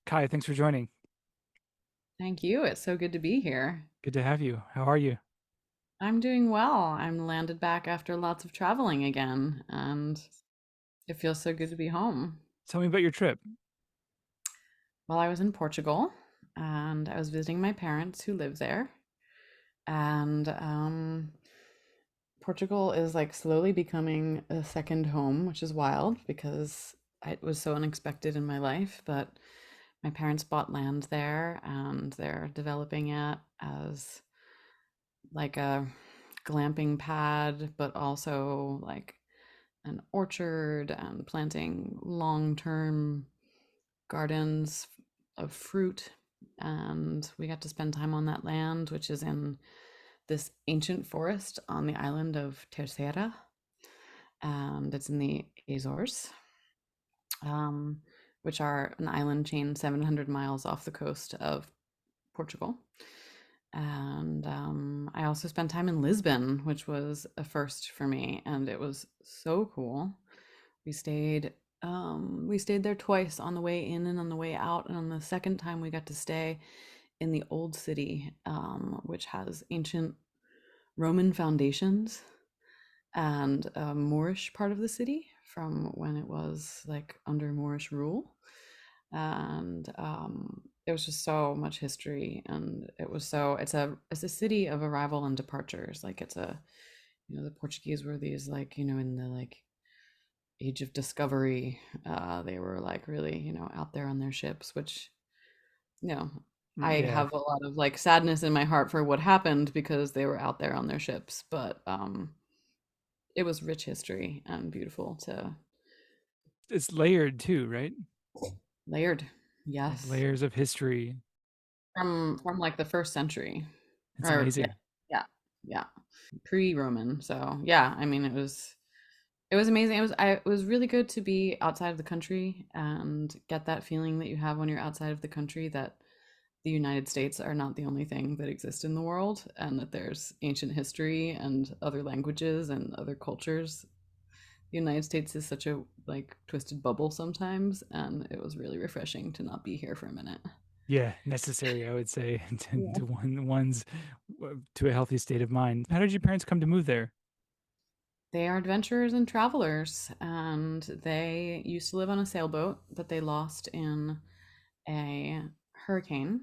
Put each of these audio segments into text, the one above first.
Kai, thanks for joining. Thank you. It's so good to be here. Good to have you. How are you? I'm doing well. I'm landed back after lots of traveling again, and it feels so good to be home. Tell me about your trip. Well, I was in Portugal and I was visiting my parents who live there. And Portugal is like slowly becoming a second home, which is wild because it was so unexpected in my life. But my parents bought land there and they're developing it as like a glamping pad, but also like an orchard and planting long-term gardens of fruit. And we got to spend time on that land, which is in this ancient forest on the island of Terceira, and it's in the Azores, um, which are an island chain 700 miles off the coast of Portugal. And I also spent time in Lisbon, which was a first for me, and it was so cool. We stayed we stayed there twice on the way in and on the way out, and on the second time we got to stay in the old city, which has ancient Roman foundations and a Moorish part of the city from when it was like under Moorish rule. And it was just so much history, and it's a city of arrival and departures. Like it's a the Portuguese were these like in the like age of discovery. They were like really out there on their ships, which you know I Yeah, have a lot of like sadness in my heart for what happened because they were out there on their ships, but it was rich history and beautiful to it's layered too, right? layered. Like Yes, layers of history. from like the first century, It's or yeah, amazing. yeah, yeah, pre-Roman. So yeah, I mean it was amazing. It was really good to be outside of the country and get that feeling that you have when you're outside of the country, that the United States are not the only thing that exists in the world, and that there's ancient history and other languages and other cultures. The United States is such a like twisted bubble sometimes, and it was really refreshing to not be here for a minute. Yeah, necessary, I would say, Yeah. to one's to a healthy state of mind. How did your parents come to move there? They are adventurers and travelers, and they used to live on a sailboat that they lost in a hurricane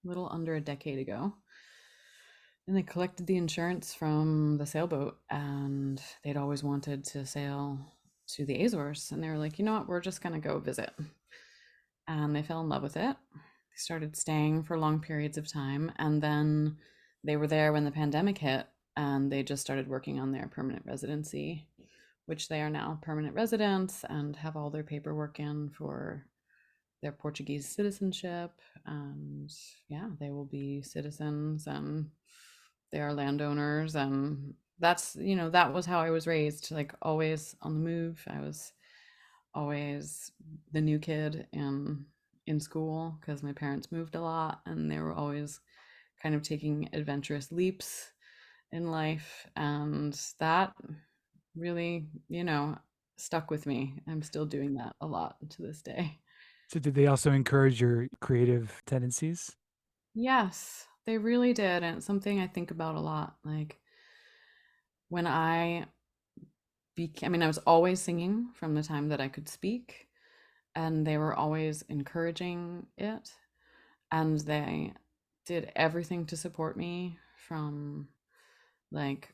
little under a decade ago. And they collected the insurance from the sailboat, and they'd always wanted to sail to the Azores. And they were like, you know what, we're just going to go visit. And they fell in love with it. They started staying for long periods of time. And then they were there when the pandemic hit, and they just started working on their permanent residency, which they are now permanent residents and have all their paperwork in for their Portuguese citizenship. And yeah, they will be citizens and they are landowners. And that was how I was raised, like always on the move. I was always the new kid in school because my parents moved a lot and they were always kind of taking adventurous leaps in life. And that really, stuck with me. I'm still doing that a lot to this day. So did they also encourage your creative tendencies? Yes, they really did. And it's something I think about a lot. Like when I mean, I was always singing from the time that I could speak, and they were always encouraging it. And they did everything to support me, from like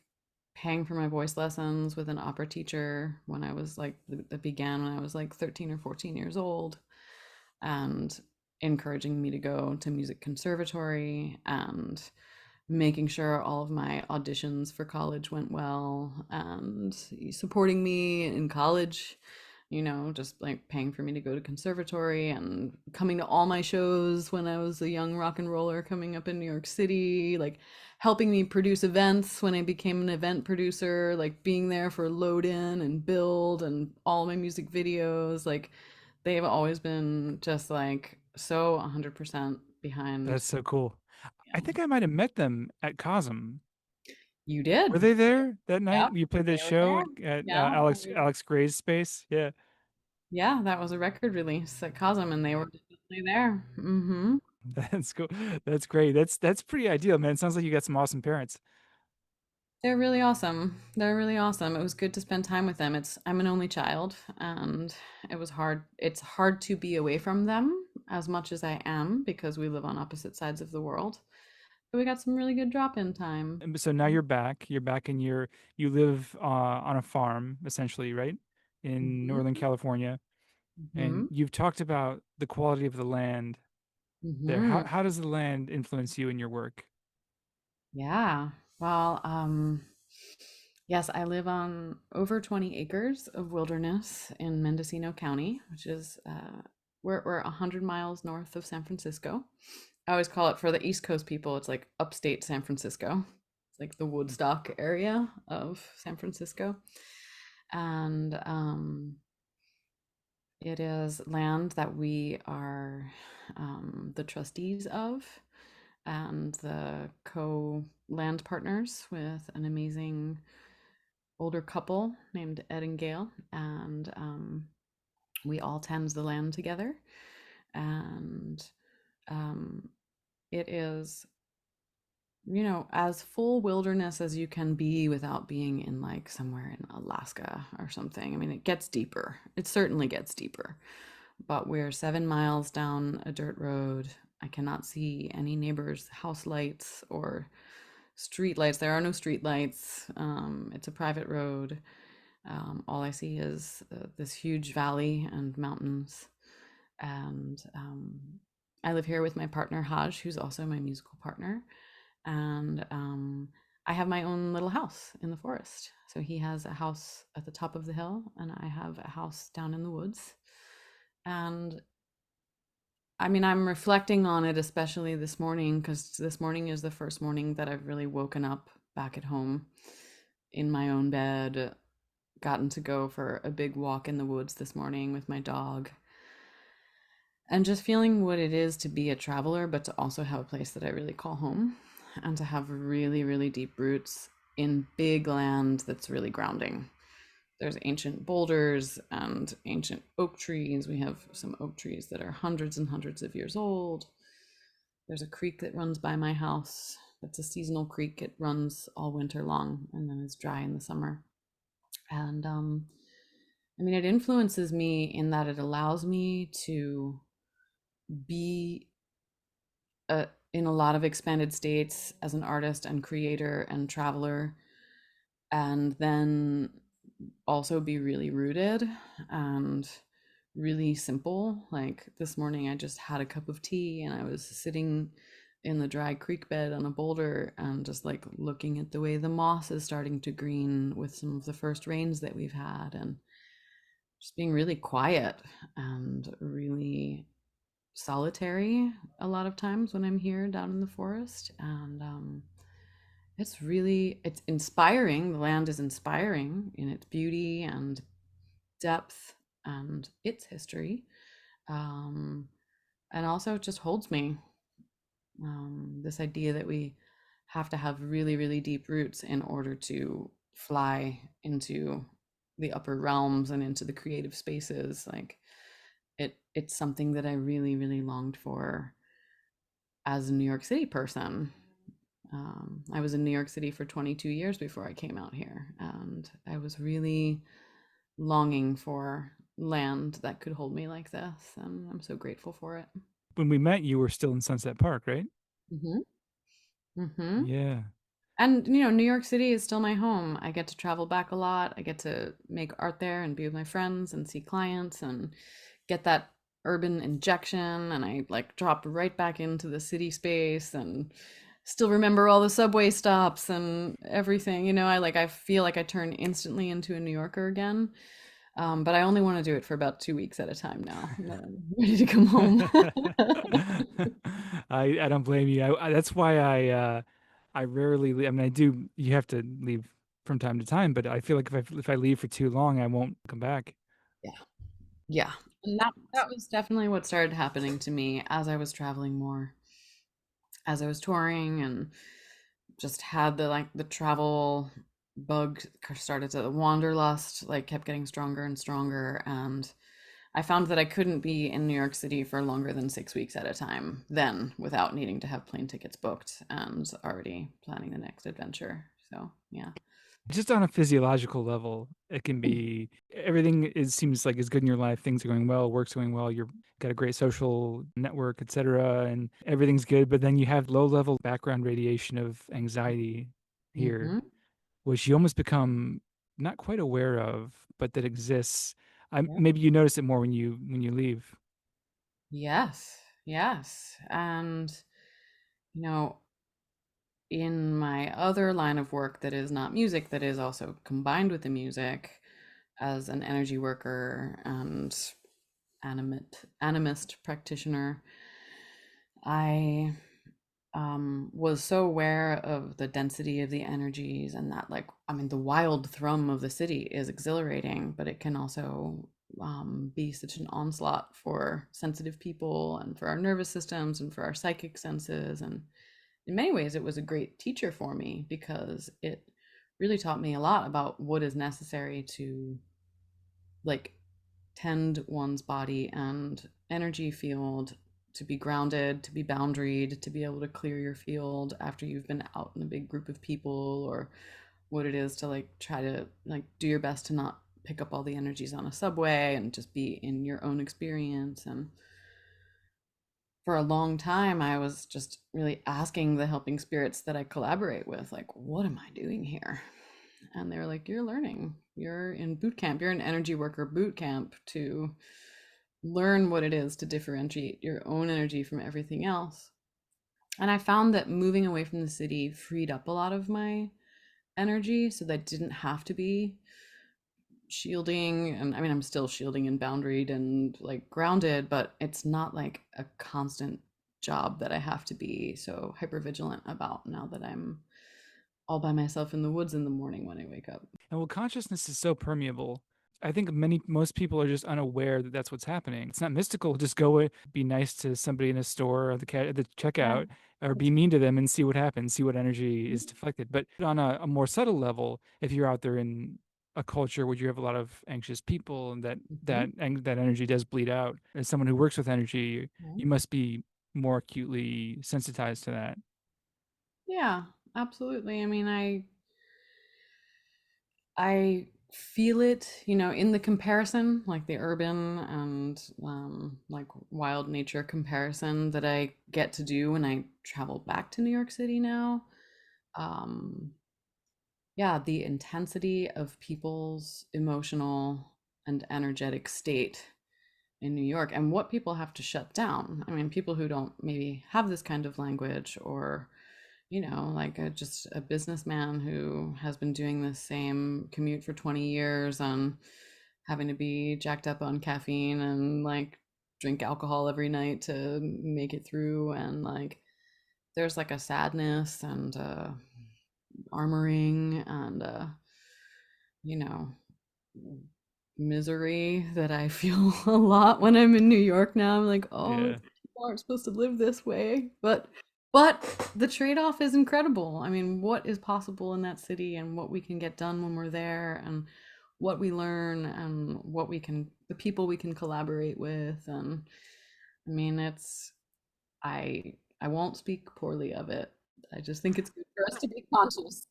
paying for my voice lessons with an opera teacher when I was like that began when I was like 13 or 14 years old, and encouraging me to go to music conservatory, and making sure all of my auditions for college went well, and supporting me in college, just like paying for me to go to conservatory and coming to all my shows when I was a young rock and roller coming up in New York City, like helping me produce events when I became an event producer, like being there for load in and build and all my music videos. Like they've always been just like so 100% behind. That's so cool. I Yeah. think I might have met them at Cosm. You did. Were they there that night? Yep. You played They that were show there. at Yeah. Alex Gray's space? Yeah. Yeah, that was a record release at Cosm, and they were. There. Mm-hmm. That's cool. That's great. That's pretty ideal, man. It sounds like you got some awesome parents. They're really awesome. They're really awesome. It was good to spend time with them. I'm an only child, and it was hard. It's hard to be away from them as much as I am because we live on opposite sides of the world. But we got some really good drop-in time. And so now you're back. You're back and you live on a farm essentially, right? In Northern Mm-hmm. California. And Mm-hmm. you've talked about the quality of the land there. Mm-hmm. How does the land influence you in your work? Yeah. Well, yes, I live on over 20 acres of wilderness in Mendocino County, which is we're 100 miles north of San Francisco. I always call it, for the East Coast people, it's like upstate San Francisco. It's like the Woodstock area of San Francisco. And it is land that we are the trustees of and the co land partners with an amazing older couple named Ed and Gail. And we all tend the land together. And um, it is, as full wilderness as you can be without being in like somewhere in Alaska or something. I mean, it gets deeper. It certainly gets deeper. But we're 7 miles down a dirt road. I cannot see any neighbors' house lights or street lights. There are no street lights. It's a private road. All I see is this huge valley and mountains. And I live here with my partner, Haj, who's also my musical partner. And I have my own little house in the forest. So he has a house at the top of the hill, and I have a house down in the woods. And I mean, I'm reflecting on it, especially this morning, because this morning is the first morning that I've really woken up back at home in my own bed, gotten to go for a big walk in the woods this morning with my dog, and just feeling what it is to be a traveler, but to also have a place that I really call home and to have really, really deep roots in big land that's really grounding. There's ancient boulders and ancient oak trees. We have some oak trees that are hundreds and hundreds of years old. There's a creek that runs by my house. It's a seasonal creek. It runs all winter long and then is dry in the summer. And I mean, it influences me in that it allows me to be in a lot of expanded states as an artist and creator and traveler, and then also be really rooted and really simple. Like this morning, I just had a cup of tea and I was sitting in the dry creek bed on a boulder and just like looking at the way the moss is starting to green with some of the first rains that we've had, and just being really quiet and really solitary a lot of times when I'm here down in the forest. And it's inspiring. The land is inspiring in its beauty and depth and its history. Um, and also it just holds me. This idea that we have to have really, really deep roots in order to fly into the upper realms and into the creative spaces. Like it's something that I really, really longed for as a New York City person. I was in New York City for 22 years before I came out here, and I was really longing for land that could hold me like this, and I'm so grateful for it. When we met, you were still in Sunset Park, right? Mm-hmm. Mm-hmm. Yeah. And New York City is still my home. I get to travel back a lot. I get to make art there and be with my friends and see clients and get that urban injection. And I like drop right back into the city space and still remember all the subway stops and everything. I feel like I turn instantly into a New Yorker again. But I only want to do it for about 2 weeks at a time now. I'm ready to come home. I don't blame you. That's why I rarely leave. I mean, I do. You have to leave from time to time, but I feel like if I leave for too long, I won't come back. Yeah. Yeah. And that was definitely what started happening to me as I was traveling more, as I was touring, and just had the travel bug started to, the wanderlust like kept getting stronger and stronger. And I found that I couldn't be in New York City for longer than 6 weeks at a time then without needing to have plane tickets booked and already planning the next adventure. So, yeah. Just on a physiological level, it can be everything is seems like is good in your life. Things are going well, work's going well, you're got a great social network, etc., and everything's good. But then you have low level background radiation of anxiety here, Mm-hmm. which you almost become not quite aware of, but that exists. Yeah. Maybe you notice it more when you leave. Yes. Yes. And, you know, in my other line of work that is not music, that is also combined with the music as an energy worker and animist practitioner, I was so aware of the density of the energies and that, like, I mean, the wild thrum of the city is exhilarating, but it can also be such an onslaught for sensitive people and for our nervous systems and for our psychic senses. And in many ways, it was a great teacher for me because it really taught me a lot about what is necessary to, like, tend one's body and energy field, to be grounded, to be boundaried, to be able to clear your field after you've been out in a big group of people, or what it is to, like, try to, like, do your best to not pick up all the energies on a subway and just be in your own experience. And for a long time I was just really asking the helping spirits that I collaborate with, like, what am I doing here? And they were like, you're learning, you're in boot camp, you're an energy worker boot camp to learn what it is to differentiate your own energy from everything else. And I found that moving away from the city freed up a lot of my energy so that I didn't have to be shielding. And I mean, I'm still shielding and boundaried and, like, grounded, but it's not like a constant job that I have to be so hyper vigilant about now that I'm all by myself in the woods in the morning when I wake up. And well, consciousness is so permeable. I think most people are just unaware that that's what's happening. It's not mystical. Just go be nice to somebody in a store or at the Yeah, checkout, or be that's mean to them and see what happens, see what energy is right. deflected. But on a more subtle level, if you're out there in a culture where you have a lot of anxious people and Mhm. that energy does bleed out, as someone who works with energy, Mhm. you must be more acutely sensitized to that. Yeah, absolutely. I mean, I feel it, in the comparison, like the urban and like wild nature comparison that I get to do when I travel back to New York City now. Um, yeah, the intensity of people's emotional and energetic state in New York and what people have to shut down. I mean, people who don't maybe have this kind of language, or like just a businessman who has been doing the same commute for 20 years and having to be jacked up on caffeine and, like, drink alcohol every night to make it through. And, like, there's like a sadness and armoring and you know misery that I feel a lot when I'm in New York now. I'm like, oh, Yeah. people aren't supposed to live this way. But the trade-off is incredible. I mean, what is possible in that city and what we can get done when we're there, and what we learn and the people we can collaborate with. And I mean, I won't speak poorly of it. I just think it's good for us to be conscious.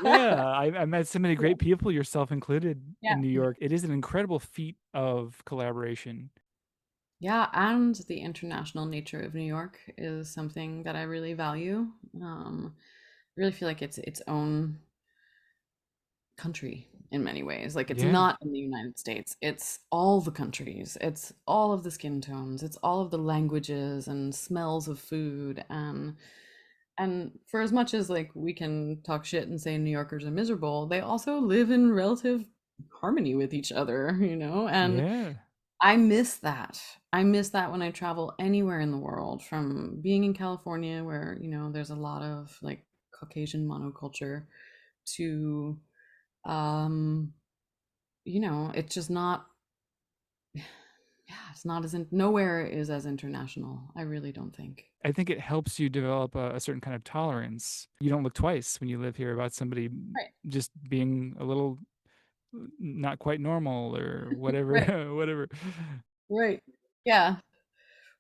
Yeah, I met so many great people, yourself included, Yeah. in New York. It is an incredible feat of collaboration. Yeah, and the international nature of New York is something that I really value. I really feel like it's its own country in many ways. Like, it's Yeah, not in the United States. It's all the countries. It's all of the skin tones. It's all of the languages and smells of food. And for as much as, like, we can talk shit and say New Yorkers are miserable, they also live in relative harmony with each other, and yeah, I miss that. I miss that when I travel anywhere in the world, from being in California where, there's a lot of, like, Caucasian monoculture, to it's just not, yeah, it's not nowhere is as international. I really don't think. I think it helps you develop a certain kind of tolerance. You don't look twice when you live here about somebody Right. just being a little not quite normal or whatever, Right, whatever. right. Yeah.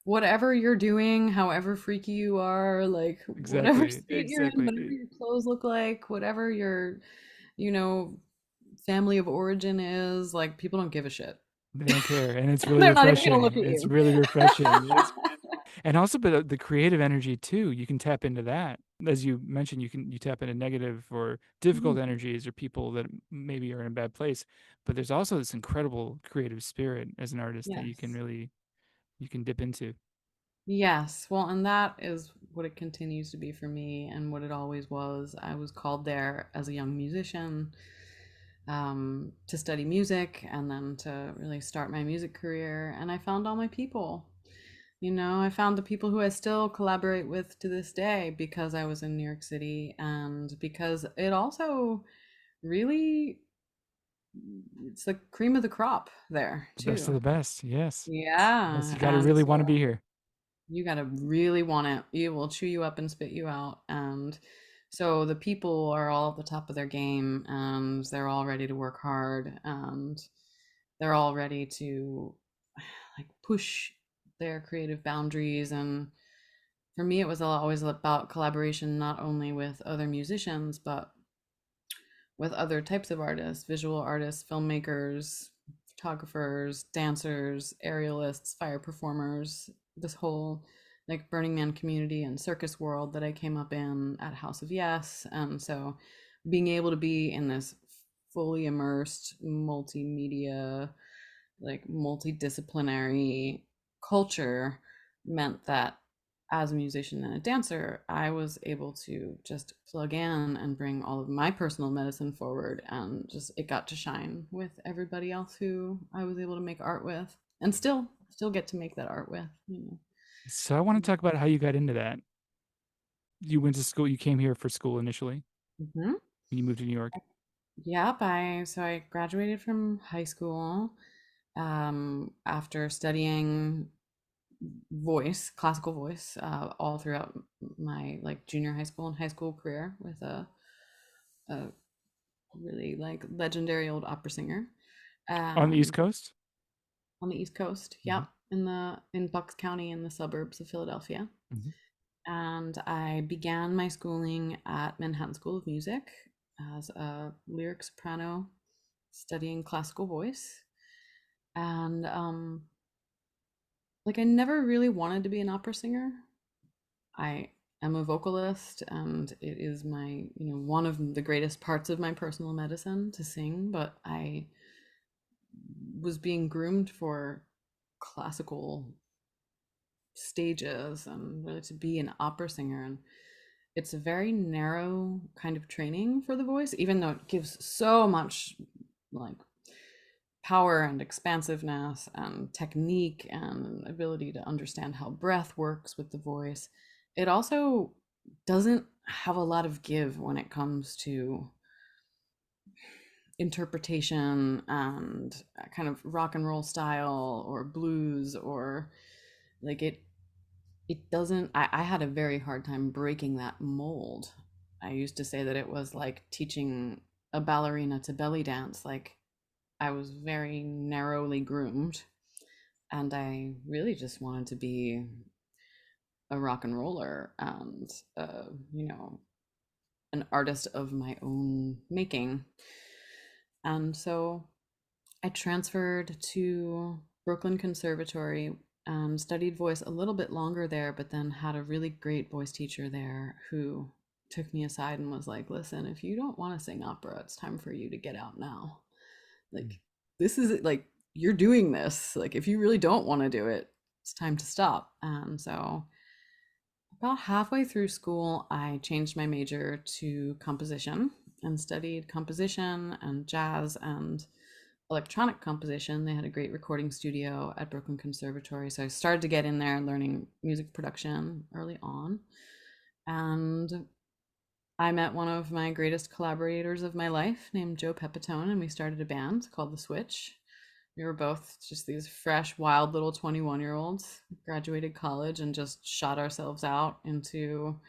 Whatever you're doing, however freaky you are, like whatever Exactly, state you're in, exactly. whatever your clothes look like, whatever your, you know, family of origin is, like people don't give a shit. They don't care, and it's really They're not even gonna refreshing. look at It's you. really refreshing. And also, but the creative energy too, you can tap into that. As you mentioned, you tap into negative or difficult Mhm. energies or people that maybe are in a bad place. But there's also this incredible creative spirit as an artist that Yes. you can dip into. Yes. Well, and that is what it continues to be for me and what it always was. I was called there as a young musician, to study music and then to really start my music career. And I found all my people. I found the people who I still collaborate with to this day because I was in New York City and because it also really, it's the cream of the crop there The best of too. the best. Yes. Yes, Yeah. you got to And really want to so be here. you gotta really want it. It will chew you up and spit you out. And so the people are all at the top of their game and they're all ready to work hard and they're all ready to like push their creative boundaries. And for me, it was always about collaboration, not only with other musicians, but with other types of artists, visual artists, filmmakers, photographers, dancers, aerialists, fire performers, this whole like Burning Man community and circus world that I came up in at House of Yes. And so being able to be in this fully immersed multimedia, like multidisciplinary culture meant that as a musician and a dancer, I was able to just plug in and bring all of my personal medicine forward, and just it got to shine with everybody else who I was able to make art with, and still get to make that art with. So I want to talk about how you got into that. You went to school, you came here for school initially Hmm. when you moved to New York. Yep, I graduated from high school after studying voice, classical voice, all throughout my like junior high school and high school career with a really like legendary old opera singer, On the East um, Coast? on the East Coast. Hmm. Yep, in Bucks County in the suburbs of Philadelphia. Hmm. And I began my schooling at Manhattan School of Music as a lyric soprano, studying classical voice. And like I never really wanted to be an opera singer. I am a vocalist and it is one of the greatest parts of my personal medicine to sing, but I was being groomed for classical stages and really to be an opera singer. And it's a very narrow kind of training for the voice, even though it gives so much like power and expansiveness and technique and ability to understand how breath works with the voice. It also doesn't have a lot of give when it comes to interpretation and kind of rock and roll style or blues or like it doesn't I had a very hard time breaking that mold. I used to say that it was like teaching a ballerina to belly dance. Like I was very narrowly groomed and I really just wanted to be a rock and roller and an artist of my own making. And so I transferred to Brooklyn Conservatory and studied voice a little bit longer there, but then had a really great voice teacher there who took me aside and was like, listen, if you don't want to sing opera, it's time for you to get out now. Like, this is like, you're doing this. Like, if you really don't want to do it, it's time to stop. And so, about halfway through school, I changed my major to composition and studied composition and jazz and electronic composition. They had a great recording studio at Brooklyn Conservatory. So I started to get in there learning music production early on. And I met one of my greatest collaborators of my life named Joe Pepitone, and we started a band called The Switch. We were both just these fresh, wild little 21-year-olds, graduated college, and just shot ourselves out into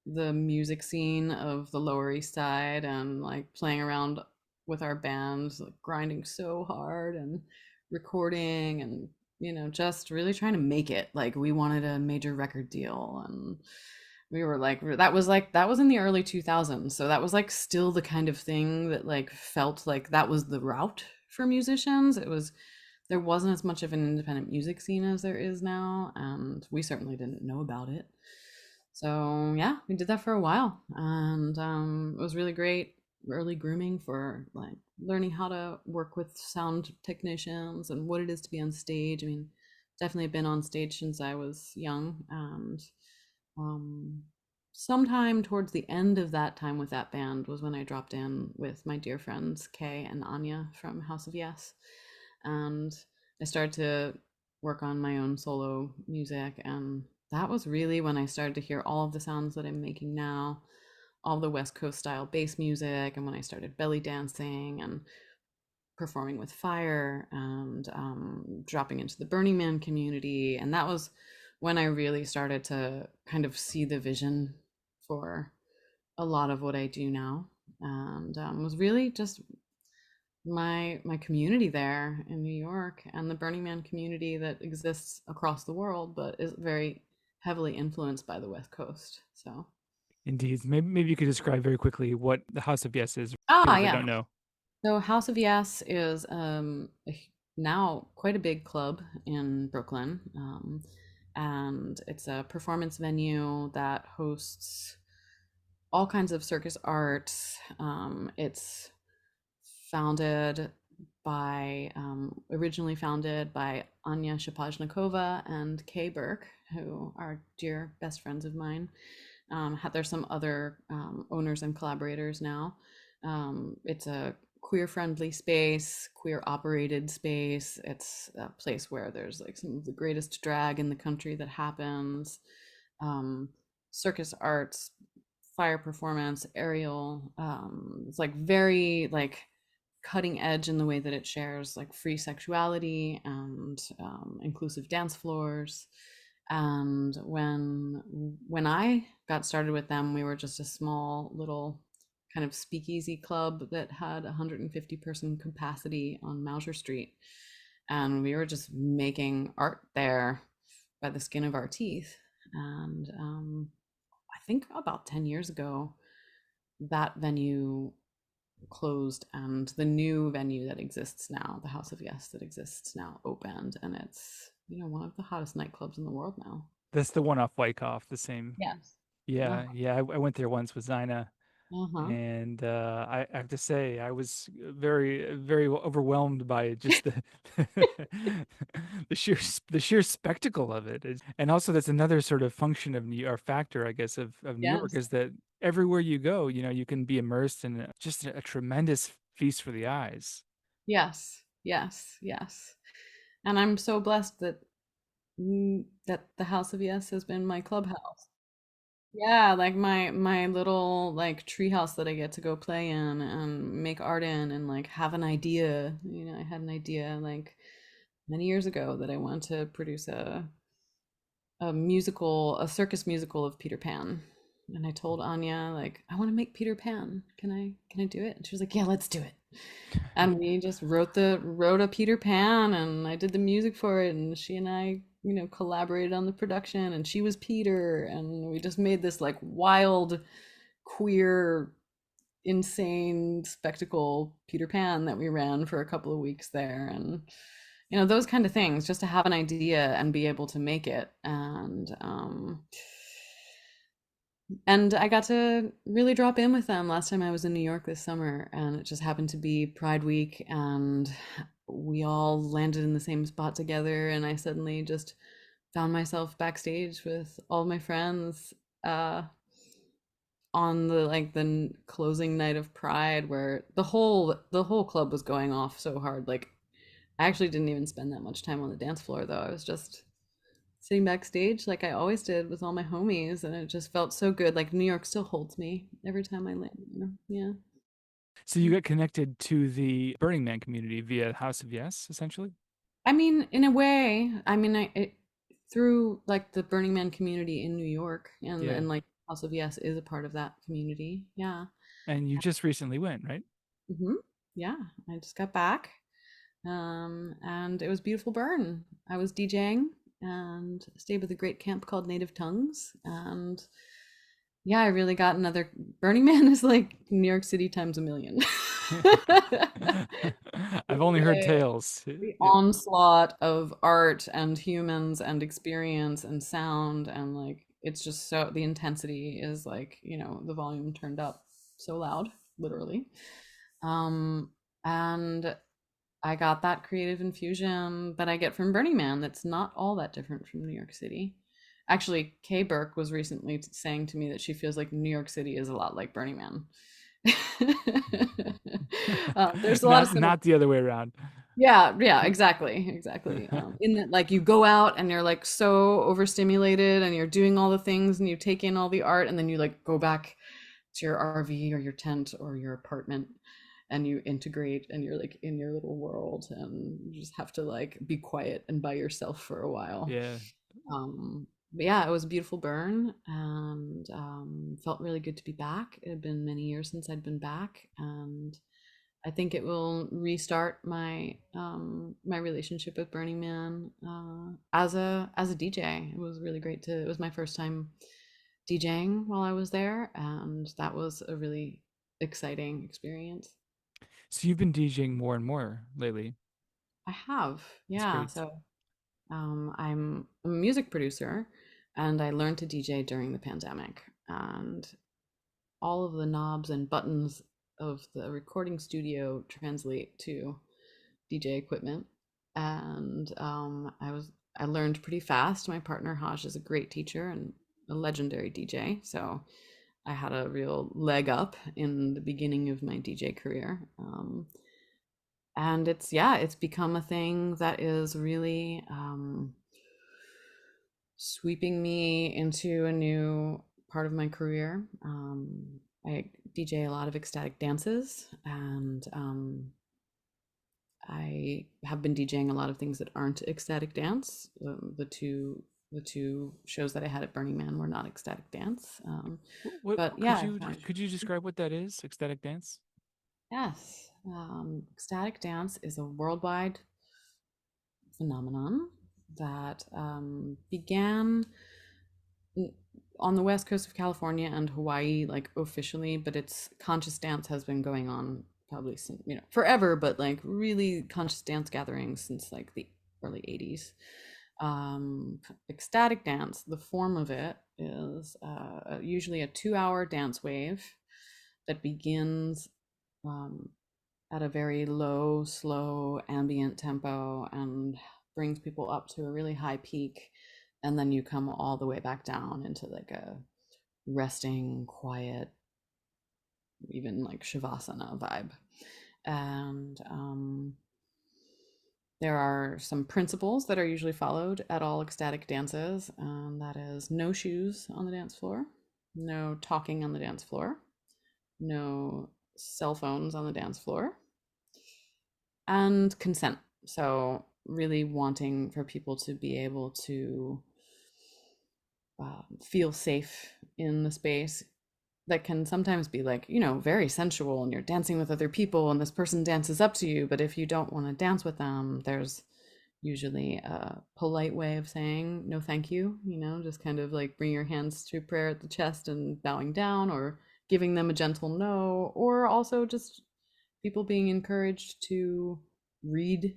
the music scene of the Lower East Side and like playing around with our band, like grinding so hard and recording and just really trying to make it. Like we wanted a major record deal, and we were like that was in the early 2000s, so that was like still the kind of thing that like felt like that was the route for musicians. It was There wasn't as much of an independent music scene as there is now, and we certainly didn't know about it. So yeah, we did that for a while, and it was really great early grooming for like learning how to work with sound technicians and what it is to be on stage. I mean, definitely been on stage since I was young, and um, sometime towards the end of that time with that band was when I dropped in with my dear friends Kay and Anya from House of Yes, and I started to work on my own solo music, and that was really when I started to hear all of the sounds that I'm making now, all the West Coast style bass music, and when I started belly dancing and performing with fire and dropping into the Burning Man community. And that was when I really started to kind of see the vision for a lot of what I do now, and was really just my community there in New York and the Burning Man community that exists across the world, but is very heavily influenced by the West Coast. So, Indeed. Maybe you could describe very quickly what the House of Yes is for people that yeah. don't know. So House of Yes is now quite a big club in Brooklyn, and it's a performance venue that hosts all kinds of circus art. It's founded originally founded by Anya Shapajnikova and Kay Burke, who are dear best friends of mine. There's some other owners and collaborators now. It's a queer friendly space, queer operated space. It's a place where there's like some of the greatest drag in the country that happens. Um, Circus arts, fire performance, aerial. It's like very like cutting edge in the way that it shares like free sexuality and inclusive dance floors. And when I got started with them, we were just a small little kind of speakeasy club that had 150-person capacity on Mauser Street, and we were just making art there by the skin of our teeth. And I think about 10 years ago, that venue closed, and the new venue that exists now, the House of Yes that exists now, opened, and it's one of the hottest nightclubs in the world now. That's the one off Wyckoff, the same. Yes. Uh, Yeah, yeah. I went there once with Zina, uh-huh. and I have to say I was very overwhelmed by just the the sheer spectacle of it. And also that's another sort of function of New York factor, I guess, of New York, Yes. is that everywhere you go, you can be immersed in just a tremendous feast for the eyes. Yes. Yes. Yes. And I'm so blessed that the House of Yes has been my clubhouse. Yeah, like my little like treehouse that I get to go play in and make art in and like have an idea. I had an idea like many years ago that I wanted to produce a circus musical of Peter Pan. And I told Anya, like, I want to make Peter Pan. Can I do it? And she was like, yeah, let's do it. And we just wrote a Peter Pan, and I did the music for it, and she and I, collaborated on the production, and she was Peter, and we just made this like wild, queer, insane spectacle Peter Pan that we ran for a couple of weeks there. And those kind of things, just to have an idea and be able to make it. And I got to really drop in with them last time I was in New York this summer, and it just happened to be Pride Week, and we all landed in the same spot together, and I suddenly just found myself backstage with all my friends uh on the closing night of Pride, where the whole club was going off so hard. Like, I actually didn't even spend that much time on the dance floor though. I was just sitting backstage like I always did with all my homies, and it just felt so good. Like New York still holds me every time I land there. Yeah. So you got connected to the Burning Man community via House of Yes, essentially? I mean, in a way, I mean, through like the Burning Man community in New York, and Yeah. like House of Yes is a part of that community. Yeah. And you just recently went, right? Hmm. Yeah, I just got back. And it was beautiful burn. I was DJing and stayed with a great camp called Native Tongues. And yeah, I really got another Burning Man is like New York City times a million. I've only heard tales. The onslaught of art and humans and experience and sound and like it's just so the intensity is like, the volume turned up so loud, literally. Um and I got that creative infusion that I get from Burning Man that's not all that different from New York City. Actually, Kay Burke was recently saying to me that she feels like New York City is a lot like Burning Man. There's a lot of Not the other way around. yeah, yeah, exactly, exactly. In that, like, you go out and you're like so overstimulated, and you're doing all the things, and you take in all the art, and then you like go back to your RV or your tent or your apartment, and you integrate, and you're like in your little world, and you just have to like be quiet and by yourself for a while. Yeah. But yeah, it was a beautiful burn, and felt really good to be back. It had been many years since I'd been back, and I think it will restart my relationship with Burning Man as a DJ. It was really great to. It was my first time DJing while I was there, and that was a really exciting experience. So you've been DJing more and more lately. I have, That's yeah. great. So I'm a music producer, and I learned to DJ during the pandemic, and all of the knobs and buttons of the recording studio translate to DJ equipment. And I learned pretty fast. My partner Haj is a great teacher and a legendary DJ, so I had a real leg up in the beginning of my DJ career. And it's become a thing that is really sweeping me into a new part of my career. I DJ a lot of ecstatic dances, and I have been DJing a lot of things that aren't ecstatic dance. The two shows that I had at Burning Man were not ecstatic dance. What But could yeah, I you found could you describe what that is? Ecstatic dance? yes, ecstatic dance is a worldwide phenomenon that began on the west coast of California and Hawaii, like officially, but its conscious dance has been going on probably since, forever, but like really conscious dance gatherings since like the early 80s. Ecstatic dance, the form of it is usually a 2 hour dance wave that begins um, at a very low, slow, ambient tempo and brings people up to a really high peak. And then you come all the way back down into like a resting, quiet, even like Shavasana vibe. And there are some principles that are usually followed at all ecstatic dances, and that is no shoes on the dance floor, no talking on the dance floor, no cell phones on the dance floor, and consent. So, really wanting for people to be able to feel safe in the space that can sometimes be like, very sensual and you're dancing with other people and this person dances up to you. But if you don't want to dance with them, there's usually a polite way of saying no, thank you, just kind of like bring your hands to prayer at the chest and bowing down or giving them a gentle no, or also just people being encouraged to read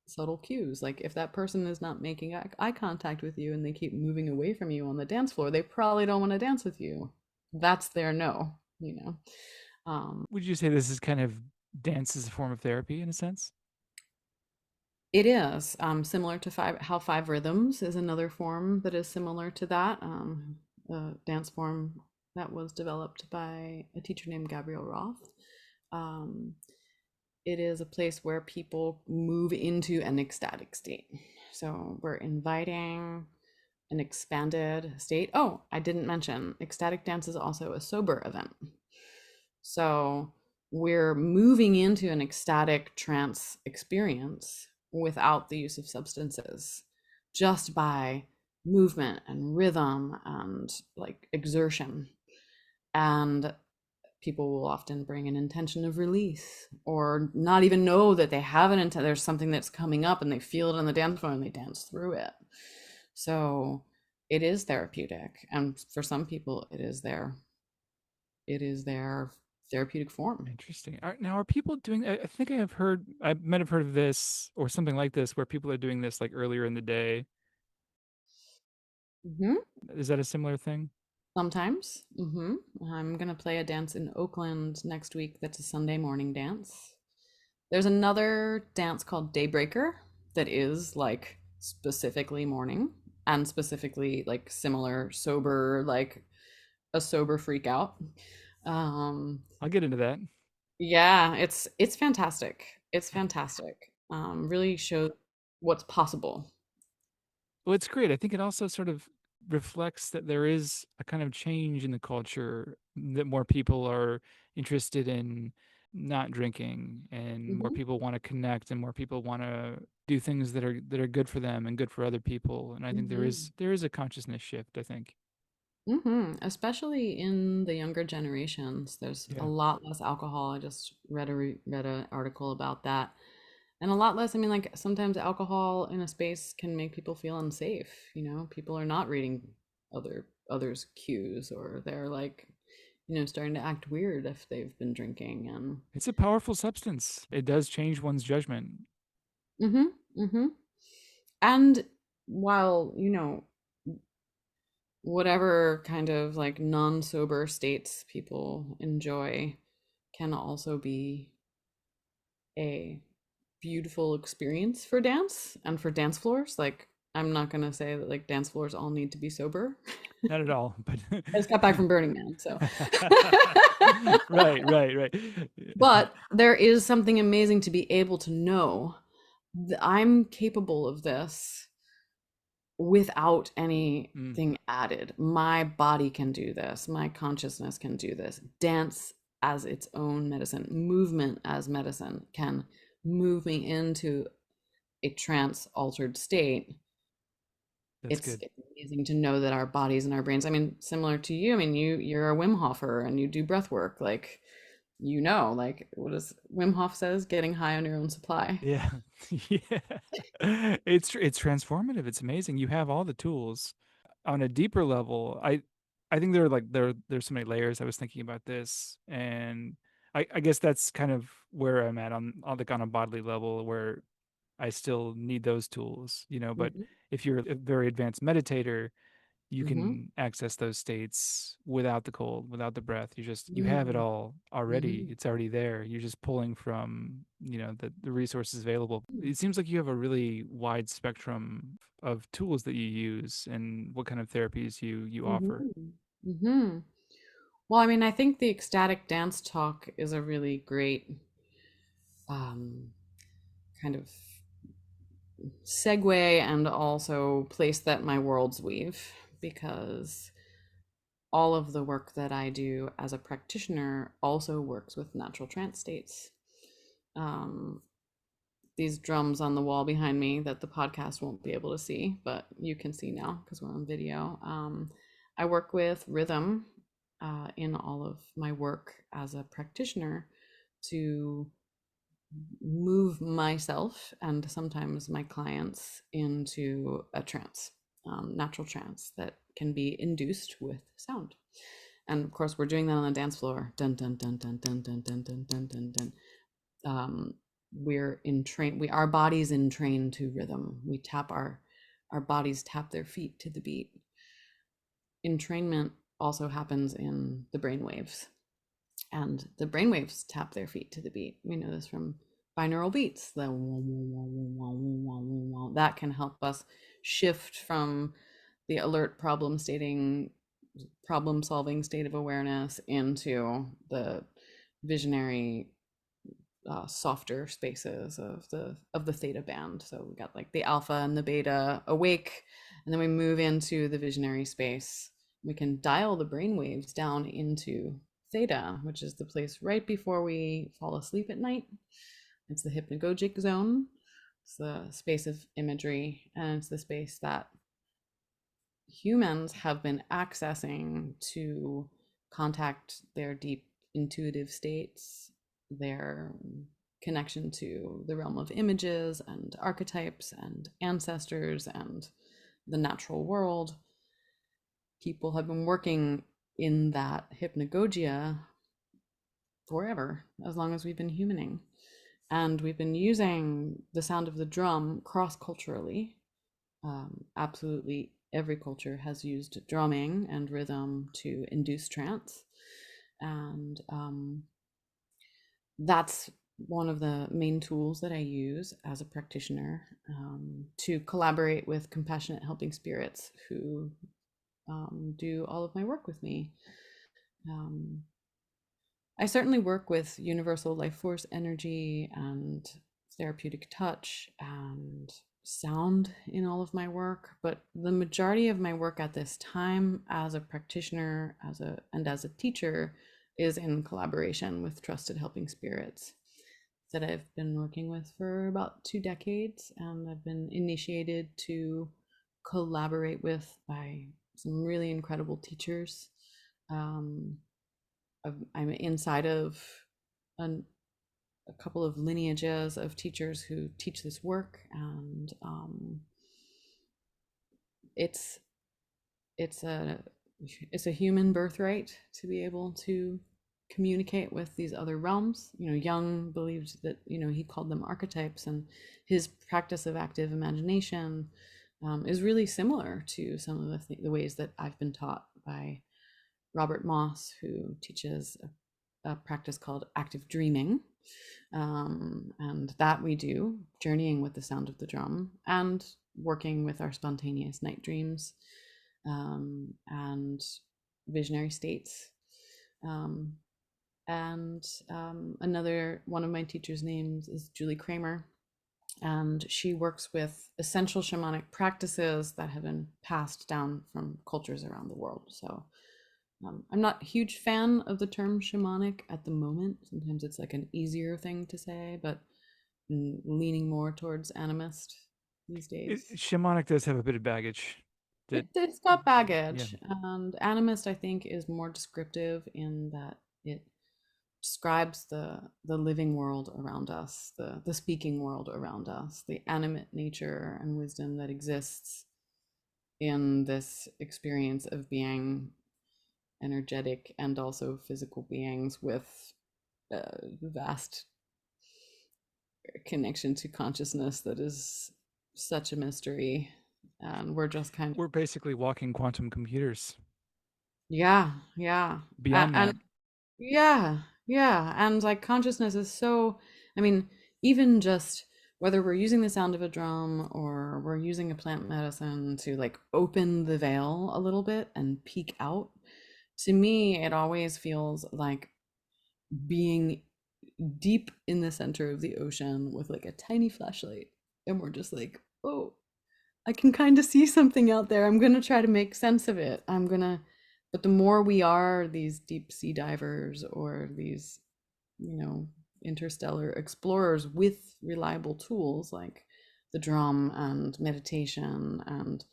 subtle cues. Like if that person is not making eye contact with you and they keep moving away from you on the dance floor, they probably don't want to dance with you. That's their no. Would you say this is kind of dance as a form of therapy in a sense? It is similar to how five rhythms is another form that is similar to that, a dance form that was developed by a teacher named Gabrielle Roth. Um, it is a place where people move into an ecstatic state. So we're inviting an expanded state. Oh, I didn't mention ecstatic dance is also a sober event. So we're moving into an ecstatic trance experience without the use of substances, just by movement and rhythm and like exertion. And people will often bring an intention of release or not even know that they have an intent. There's something that's coming up and they feel it on the dance floor and they dance through it. So it is therapeutic. And for some people, it is their therapeutic form. Interesting. Now, are people doing? I think I might have heard of this or something like this, where people are doing this like earlier in the day. Hmm. Is that a similar thing? Sometimes. I'm going to play a dance in Oakland next week that's a Sunday morning dance. There's another dance called Daybreaker that is like specifically morning and specifically like similar sober, like a sober freak out. Um, I'll get into that. yeah, it's fantastic. It's fantastic. Really shows what's possible. Well, it's great. I think it also sort of reflects that there is a kind of change in the culture, that more people are interested in not drinking, and more Hmm. people want to connect, and more people want to do things that are good for them and good for other people. And I think Hmm. there is a consciousness shift, I think. Especially in the younger generations, there's a Yeah. lot less alcohol. I just read an article about that, and a lot less. I mean, like sometimes alcohol in a space can make people feel unsafe. People are not reading others' cues, or they're like, starting to act weird if they've been drinking. And It's a powerful substance. It does change one's judgment. mm-hmm, mm-hmm. And while whatever kind of like non-sober states people enjoy can also be a beautiful experience for dance and for dance floors. Like, I'm not gonna say that like dance floors all need to be sober. Not at all, but I just got back from Burning Man, so right, right, right. but there is something amazing to be able to know that I'm capable of this without Mm, anything added. My body can do this. My consciousness can do this. Dance as its own medicine, movement as medicine can move me into a trance altered state. that's It's, good. it's amazing to know that our bodies and our brains, I mean, similar to you, I mean, you're a Wim Hofer and you do breath work. Like, like what does Wim Hof says, getting high on your own supply. Yeah. Yeah. It's transformative. It's amazing. You have all the tools. On a deeper level, I think there's so many layers. I was thinking about this, and I guess that's kind of where I'm at on like on a bodily level, where I still need those tools, but Hmm. if you're a very advanced meditator, you Hmm. can access those states without the cold, without the breath. You have it Hmm. all already. Hmm. It's already there. You're just pulling from, the resources available. It seems like you have a really wide spectrum of tools that you use and what kind of therapies you offer. Hmm. Hmm. Well, I mean, I think the ecstatic dance talk is a really great um, kind of segue and also place that my worlds weave, because all of the work that I do as a practitioner also works with natural trance states. Um, these drums on the wall behind me that the podcast won't be able to see, but you can see now because we're on video. I work with rhythm in all of my work as a practitioner to move myself and sometimes my clients into a trance, natural trance that can be induced with sound. And of course, we're doing that on the dance floor. Dun dun dun dun dun dun dun dun dun dun dun. Um, we're in train. Our bodies in train to rhythm. We tap our bodies tap their feet to the beat. Entrainment also happens in the brain waves, and the brainwaves tap their feet to the beat. We know this from binaural beats. That can help us shift from the alert problem solving state of awareness into the visionary, softer spaces of the theta band. So we got like the alpha and the beta awake, and then we move into the visionary space. We can dial the brain waves down into theta, which is the place right before we fall asleep at night. It's the hypnagogic zone. It's the space of imagery, and it's the space that humans have been accessing to contact their deep intuitive states, their connection to the realm of images and archetypes and ancestors and the natural world. People have been working in that hypnagogia forever, as long as we've been humaning. And we've been using the sound of the drum cross culturally. Absolutely every culture has used drumming and rhythm to induce trance. And that's one of the main tools that I use as a practitioner to collaborate with compassionate helping spirits who do all of my work with me. Um, I certainly work with universal life force energy and therapeutic touch and sound in all of my work, but the majority of my work at this time as a practitioner, as a teacher is in collaboration with trusted helping spirits that I've been working with for about 2 decades, and I've been initiated to collaborate with by some really incredible teachers. Um, I'm inside of an, a couple of lineages of teachers who teach this work, and it's it's a it's a human birthright to be able to communicate with these other realms. You know, Jung believed that, you know, he called them archetypes, and his practice of active imagination is really similar to some of the ways that I've been taught by Robert Moss, who teaches a practice called active dreaming. And that we do, journeying with the sound of the drum and working with our spontaneous night dreams and visionary states. Um, and Another one of my teachers' names is Julie Kramer, and she works with essential shamanic practices that have been passed down from cultures around the world. So I'm not a huge fan of the term shamanic at the moment. Sometimes it's like an easier thing to say, but I'm leaning more towards animist these days. Shamanic does have a bit of baggage. That It's got yeah, baggage, and animist I think is more descriptive in that it describes the living world around us, the speaking world around us, the animate nature and wisdom that exists in this experience of being energetic and also physical beings with a vast connection to consciousness that is such a mystery. And we're just kind of, we're basically walking quantum computers. yeah, yeah. Beyond And that, yeah, yeah. And like consciousness is so, I mean, even just whether we're using the sound of a drum or we're using a plant medicine to like open the veil a little bit and peek out, to me, it always feels like being deep in the center of the ocean with like a tiny flashlight. And we're just like, oh, I can kind of see something out there. I'm going to try to make sense of it. But the more we are these deep sea divers or these, you know, interstellar explorers with reliable tools like the drum and meditation and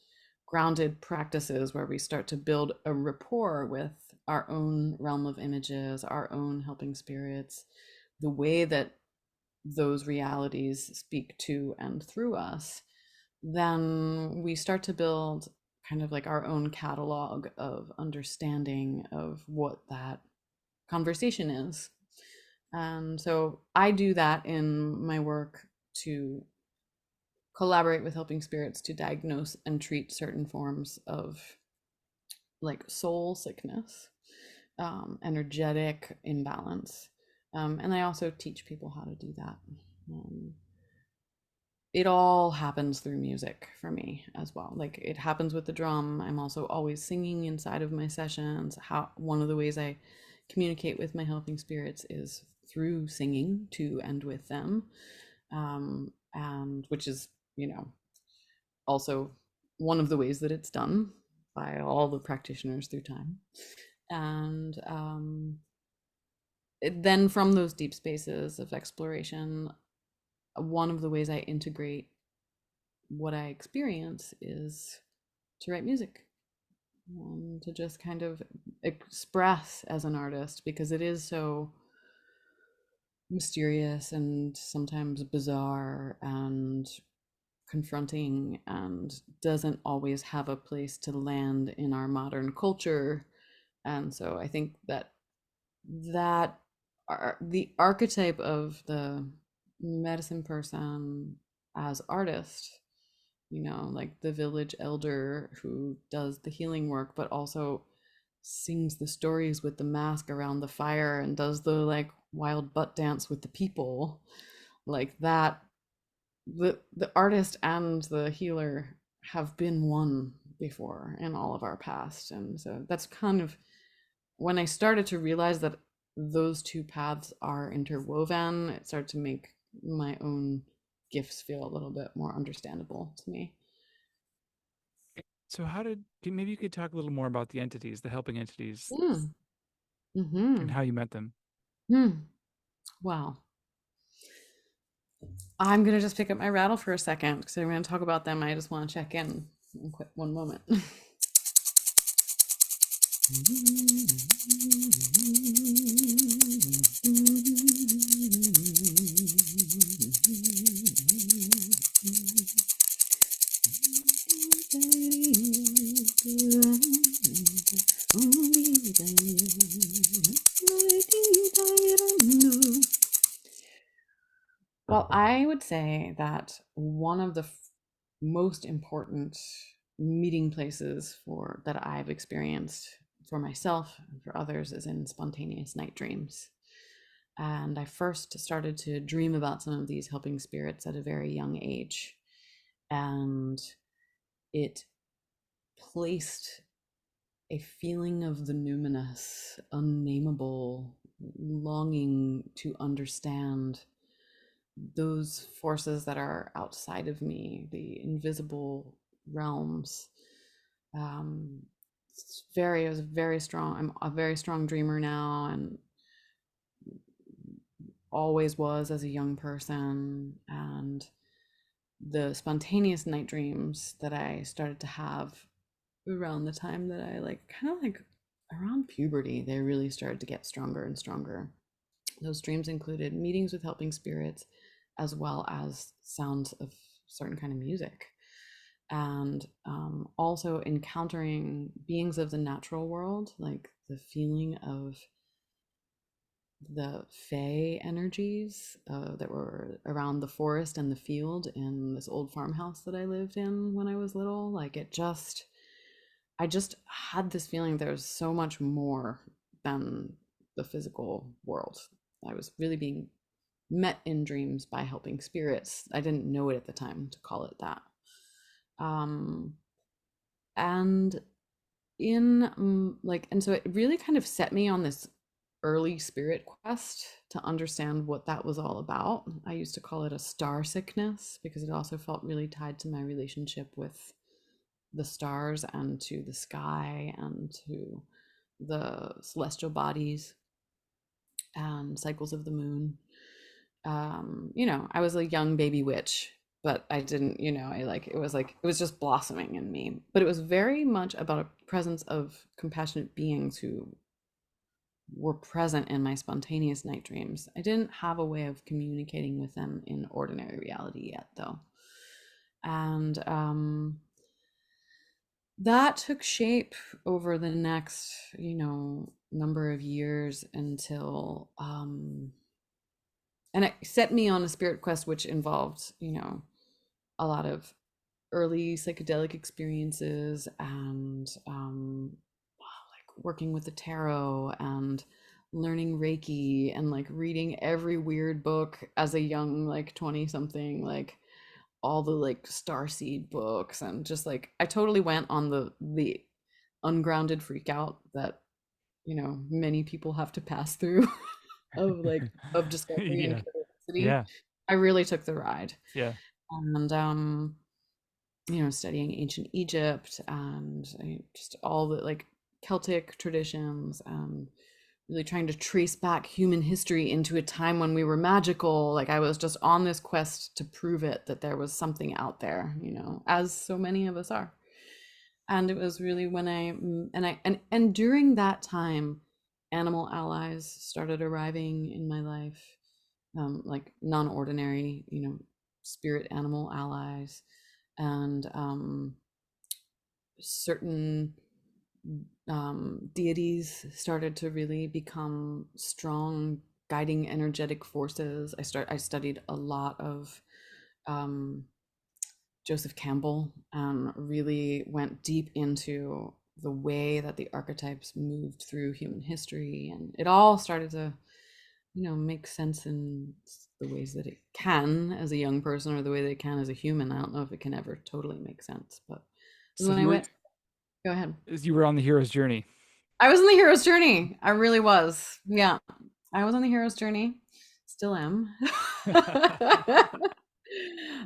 grounded practices where we start to build a rapport with our own realm of images, our own helping spirits, the way that those realities speak to and through us, then we start to build kind of like our own catalog of understanding of what that conversation is. And so I do that in my work to collaborate with helping spirits to diagnose and treat certain forms of like soul sickness, energetic imbalance. And I also teach people how to do that. Um, it all happens through music for me as well. Like it happens with the drum. I'm also always singing inside of my sessions. How one of the ways I communicate with my helping spirits is through singing to and with them, and which is, you know, also one of the ways that it's done by all the practitioners through time. And then from those deep spaces of exploration, one of the ways I integrate what I experience is to write music. to just kind of express as an artist because it is so mysterious and sometimes bizarre and confronting and doesn't always have a place to land in our modern culture. And so I think that that the archetype of the medicine person as artist, like the village elder who does the healing work, but also sings the stories with the mask around the fire and does the like wild butt dance with the people, like that. The artist and the healer have been one before in all of our past, and so that's kind of when I started to realize that those two paths are interwoven, it started to make my own gifts feel a little bit more understandable to me. So maybe you could talk a little more about the entities, the helping entities, Mm. and Mm-hmm. how you met them? Hmm. Wow. I'm gonna just pick up my rattle for a second because I'm gonna talk about them. I just want to check in quick one moment. Well, I would say that one of the most important meeting places for that I've experienced for myself and for others is in spontaneous night dreams. And I first started to dream about some of these helping spirits at a very young age. And it placed a feeling of the numinous, unnameable longing to understand those forces that are outside of me, the invisible realms. Um, it was very strong. I'm a very strong dreamer now and always was as a young person. And the spontaneous night dreams that I started to have around the time that I like kind of like around puberty, they really started to get stronger and stronger. Those dreams included meetings with helping spirits as well as sounds of certain kind of music and also encountering beings of the natural world, like the feeling of the Fey energies that were around the forest and the field in this old farmhouse that I lived in when I was little. I just had this feeling there was so much more than the physical world. I was really being met in dreams by helping spirits. I didn't know it at the time to call it that. Um, and and so it really kind of set me on this early spirit quest to understand what that was all about. I used to call it a star sickness because it also felt really tied to my relationship with the stars and to the sky and to the celestial bodies and cycles of the moon. I was a young baby witch, but I didn't, it was just blossoming in me. But it was very much about a presence of compassionate beings who were present in my spontaneous night dreams. I didn't have a way of communicating with them in ordinary reality yet, though. And that took shape over the next, number of years until and it set me on a spirit quest which involved a lot of early psychedelic experiences and like working with the tarot and learning reiki and like reading every weird book as a young like 20 something, like all the like starseed books, and just like I totally went on the ungrounded freak out that many people have to pass through of discovery and Yeah. curiosity. Yeah. I really took the ride. Yeah. And studying ancient Egypt and just all the like Celtic traditions and really trying to trace back human history into a time when we were magical. Like I was just on this quest to prove it that there was something out there, as so many of us are. And it was really when and during that time, animal allies started arriving in my life, like non-ordinary, spirit animal allies, and certain deities started to really become strong guiding energetic forces. I studied a lot of um, Joseph Campbell, really went deep into the way that the archetypes moved through human history, and it all started to, make sense in the ways that it can as a young person, or the way that it can as a human. I don't know if it can ever totally make sense, but So when I went, go ahead. you were on the hero's journey. I was on the hero's journey. I really was. Yeah, I was on the hero's journey. Still am.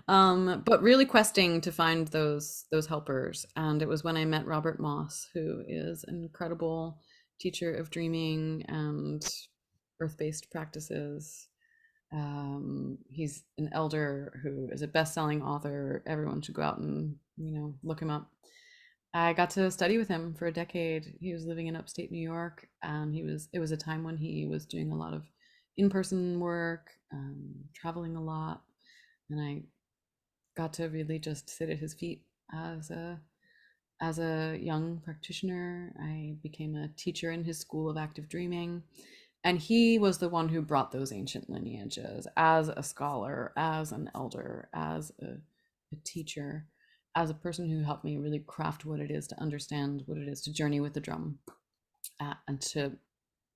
But really questing to find those helpers. And it was when I met Robert Moss, who is an incredible teacher of dreaming and earth-based practices. He's an elder who is a best-selling author. Everyone should go out and, look him up. I got to study with him for a decade. He was living in upstate New York, and it was a time when he was doing a lot of in-person work, traveling a lot, and I got to really just sit at his feet as a young practitioner. I became a teacher in his school of active dreaming, and he was the one who brought those ancient lineages as a scholar, as an elder, as a teacher, as a person who helped me really craft what it is to understand what it is to journey with the drum, and to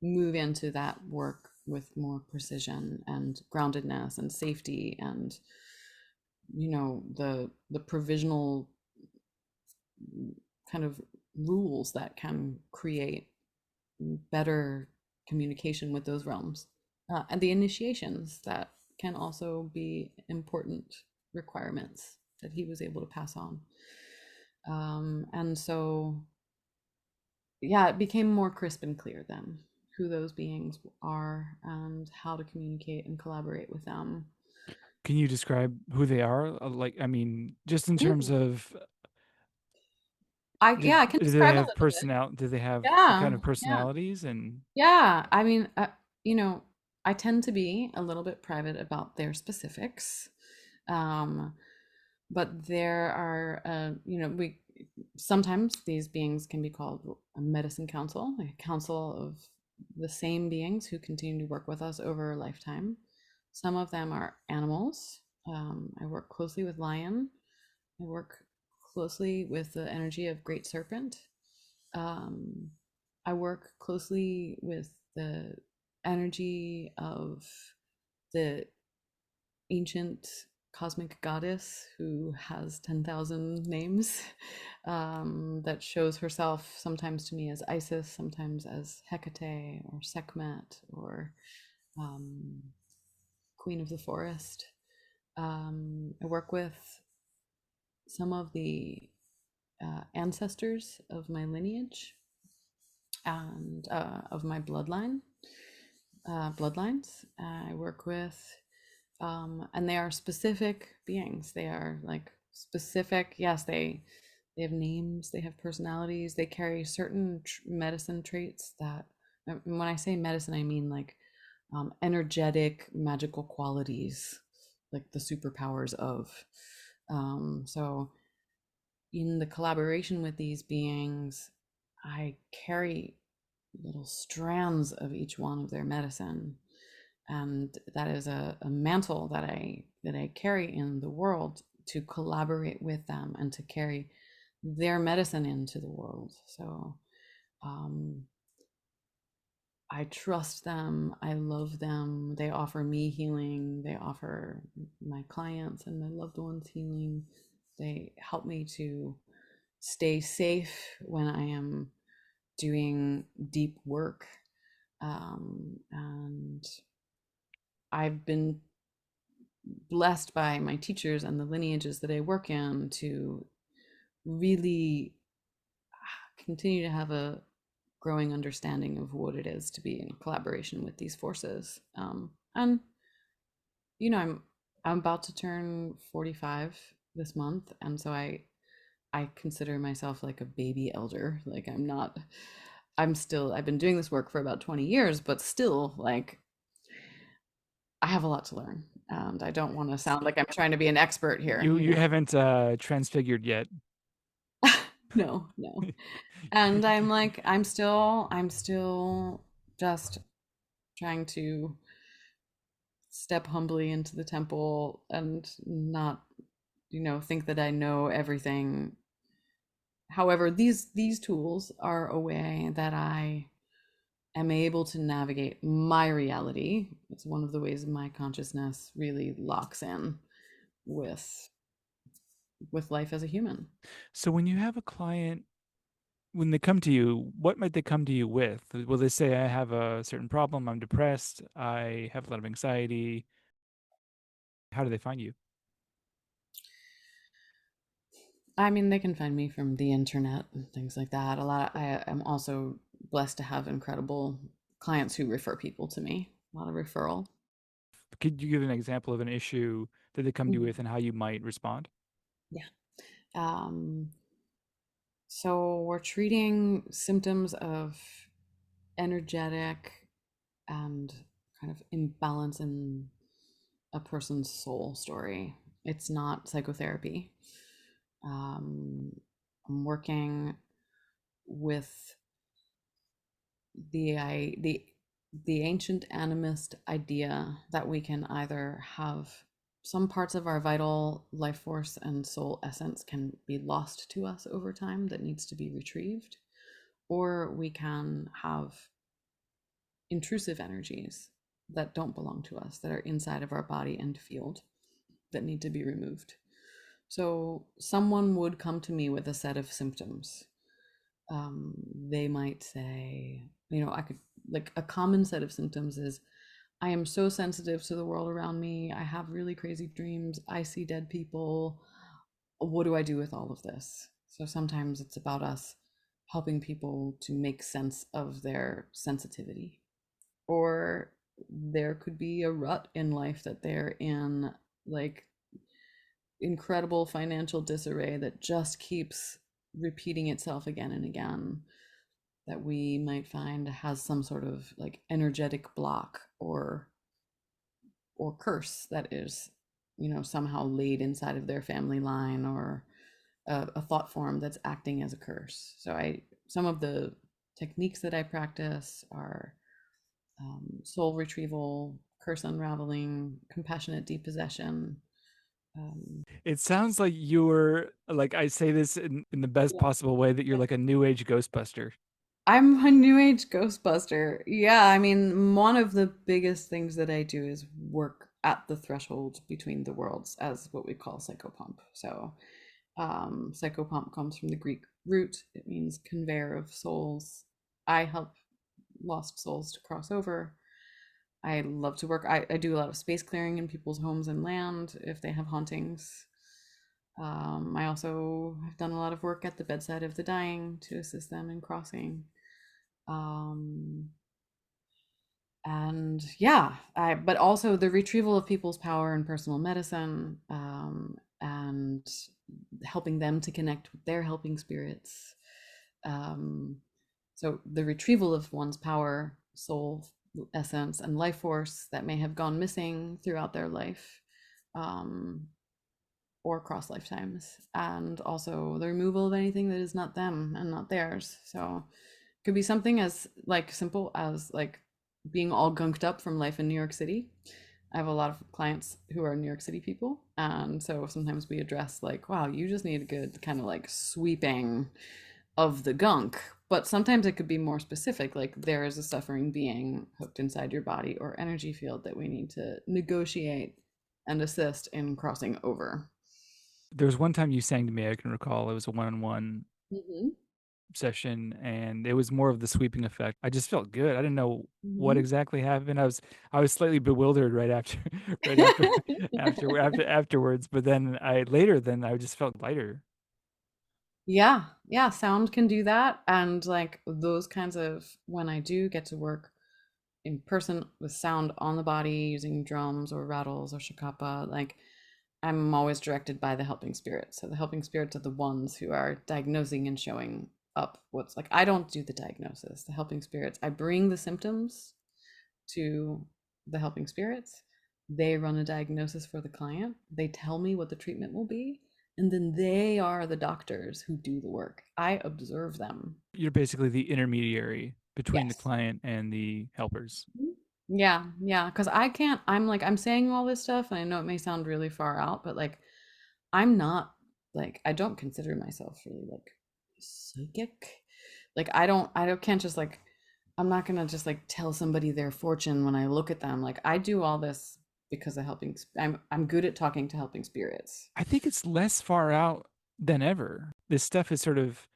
move into that work with more precision and groundedness and safety, and the provisional kind of rules that can create better communication with those realms, and the initiations that can also be important requirements that he was able to pass on. And so, yeah, it became more crisp and clear then who those beings are and how to communicate and collaborate with them. Can you describe who they are? Like, I mean, just in terms Mm. of, Yeah, I can do they describe a have little bit. personal? Do they have what kind Yeah, of yeah, personalities? And yeah. I mean, you know, I tend to be a little bit private about their specifics. Um, but there are, we sometimes these beings can be called a medicine council, a council of the same beings who continue to work with us over a lifetime. Some of them are animals. I work closely with lion. I work closely with the energy of great serpent. um, I work closely with the energy of the ancient cosmic goddess who has 10,000 names, that shows herself sometimes to me as Isis, sometimes as Hecate or Sekhmet, or um, Queen of the Forest. I work with some of the ancestors of my lineage and of my bloodlines. I work with, and they are specific beings. They are like specific. Yes, they have names. They have personalities. They carry certain medicine traits that. And when I say medicine, I mean like energetic, magical qualities, like the superpowers of. So in the collaboration with these beings, I carry little strands of each one of their medicine, and that is a mantle that I carry in the world to collaborate with them and to carry their medicine into the world. So um, I trust them. I love them. They offer me healing. They offer my clients and my loved ones healing. They help me to stay safe when I am doing deep work. And I've been blessed by my teachers and the lineages that I work in to really continue to have a growing understanding of what it is to be in collaboration with these forces. And I'm about to turn 45 this month, and so I consider myself like a baby elder. Like I'm not, I'm still, I've been doing this work for about 20 years, but still, like, I have a lot to learn. And I don't want to sound like I'm trying to be an expert here, you You know? haven't transfigured yet. No, no. And I'm like, I'm still just trying to step humbly into the temple and not, think that I know everything. However, these tools are a way that I am able to navigate my reality. It's one of the ways my consciousness really locks in with life as a human. So when you have a client, when they come to you, what might they come to you with? Will they say, I have a certain problem, I'm depressed, I have a lot of anxiety? How do they find you? I mean, they can find me from the internet and things like that. I am also blessed to have incredible clients who refer people to me. A lot of referral. Could you give an example of an issue that they come to you Mhm. with and how you might respond? Yeah. Um, so we're treating symptoms of energetic and kind of imbalance in a person's soul story. It's not psychotherapy. Um, I'm working with the ancient animist idea that we can either have some parts of our vital life force and soul essence can be lost to us over time that needs to be retrieved, or we can have intrusive energies that don't belong to us that are inside of our body and field that need to be removed. So someone would come to me with a set of symptoms. They might say, I could, like, a common set of symptoms is I am so sensitive to the world around me. I have really crazy dreams. I see dead people. What do I do with all of this? So sometimes it's about us helping people to make sense of their sensitivity. Or there could be a rut in life that they're in, like incredible financial disarray that just keeps repeating itself again and again, that we might find has some sort of like energetic block or curse that is, somehow laid inside of their family line, or a thought form that's acting as a curse. So I some of the techniques that I practice are soul retrieval, curse unraveling, compassionate depossession. um, It sounds like you're like I say this in the best yeah. possible way that you're like a new age Ghostbuster. I'm a new age Ghostbuster. Yeah, I mean, one of the biggest things that I do is work at the threshold between the worlds as what we call psychopomp. So, psychopomp comes from the Greek root. It means conveyor of souls. I help lost souls to cross over. I love to work. I do a lot of space clearing in people's homes and land if they have hauntings. I also have done a lot of work at the bedside of the dying to assist them in crossing. Um, and yeah, but also the retrieval of people's power in personal medicine, and helping them to connect with their helping spirits. Um, so the retrieval of one's power, soul, essence, and life force that may have gone missing throughout their life, um, or cross lifetimes, and also the removal of anything that is not them and not theirs. So it could be something as like simple as like being all gunked up from life in New York City. I have a lot of clients who are New York City people, and so sometimes we address like, wow, you just need a good kind of like sweeping of the gunk. But sometimes it could be more specific, like there is a suffering being hooked inside your body or energy field that we need to negotiate and assist in crossing over. There was one time you sang to me, I can recall. It was a one-on-one Mm-hmm. session, and it was more of the sweeping effect. I just felt good. I didn't know what Mm-hmm. exactly happened. I was slightly bewildered right after, right afterwards. But then I just felt lighter. Yeah, yeah, sound can do that. And like those kinds of, when I do get to work in person with sound on the body using drums or rattles or shakapa, like I'm always directed by the helping spirits. So the helping spirits are the ones who are diagnosing and showing up what's like. I don't do the diagnosis. The helping spirits, I bring the symptoms to the helping spirits. They run a diagnosis for the client. They tell me what the treatment will be. And then they are the doctors who do the work. I observe them. You're basically the intermediary between the Yes. client and the helpers. Yeah, yeah. Because I can't, I'm like, I'm saying all this stuff, and I know it may sound really far out, but like, I'm not like, I don't consider myself really like psychic. Like, can't just like, I'm not gonna just like tell somebody their fortune when I look at them. Like, I do all this because of I'm good at talking to helping spirits. I think it's less far out than ever. This stuff is sort of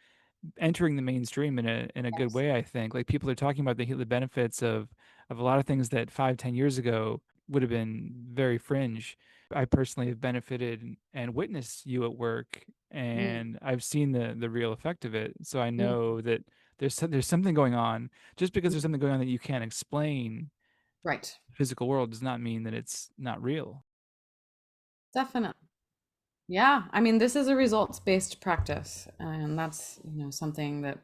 entering the mainstream in a good Yes. way, I think. Like people are talking about the benefits of a lot of things that 5, 10 years ago would have been very fringe. I personally have benefited and witnessed you at work, Mm, and I've seen the real effect of it. So I mm, know that there's something going on. Just because mm. there's something going on that you can't explain, Right. the physical world does not mean that it's not real. Definitely. Yeah. I mean, this is a results-based practice, and that's, something that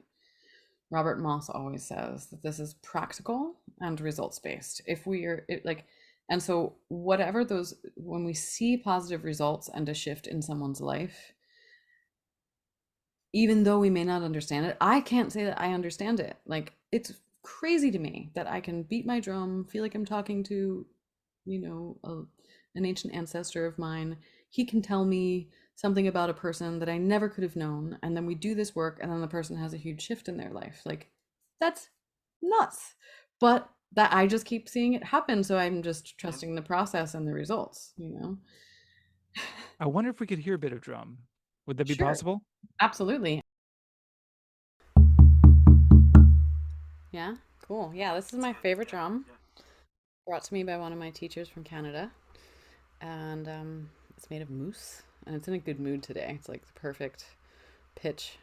Robert Moss always says, that this is practical and results based. If we are like, and so whatever those, when we see positive results and a shift in someone's life, even though we may not understand it, I can't say that I understand it. Like, it's crazy to me that I can beat my drum, feel like I'm talking to, an ancient ancestor of mine. He can tell me something about a person that I never could have known. And then we do this work, and then the person has a huge shift in their life. Like, that's nuts. But that I just keep seeing it happen. So I'm just trusting the process and the results. I wonder if we could hear a bit of drum. Would that be Sure. possible? Absolutely. Yeah, cool. Yeah, this is my favorite drum, brought to me by one of my teachers from Canada. And it's made of moose, and it's in a good mood today. It's like the perfect pitch.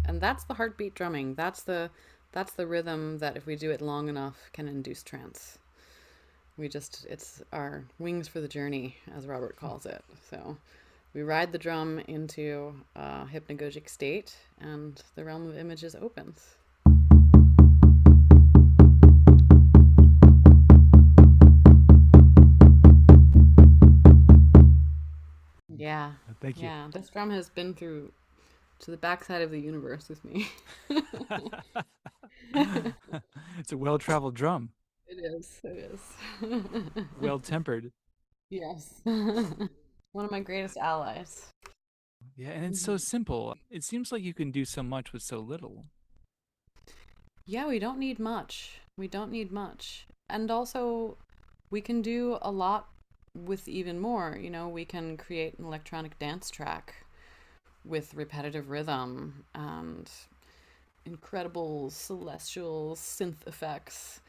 And that's the heartbeat drumming. That's the rhythm that if we do it long enough can induce trance. It's our wings for the journey, as Robert calls it. So we ride the drum into a hypnagogic state, and the realm of images opens. Yeah, Thank you. yeah. This drum has been through to the backside of the universe with me. It's a well-traveled drum, It is. It is. well-tempered. Yes. One of my greatest allies. Yeah, and it's so Mhm. simple. It seems like you can do so much with so little. Yeah, we don't need much. We don't need much. And also, we can do a lot with even more. We can create an electronic dance track with repetitive rhythm and incredible celestial synth effects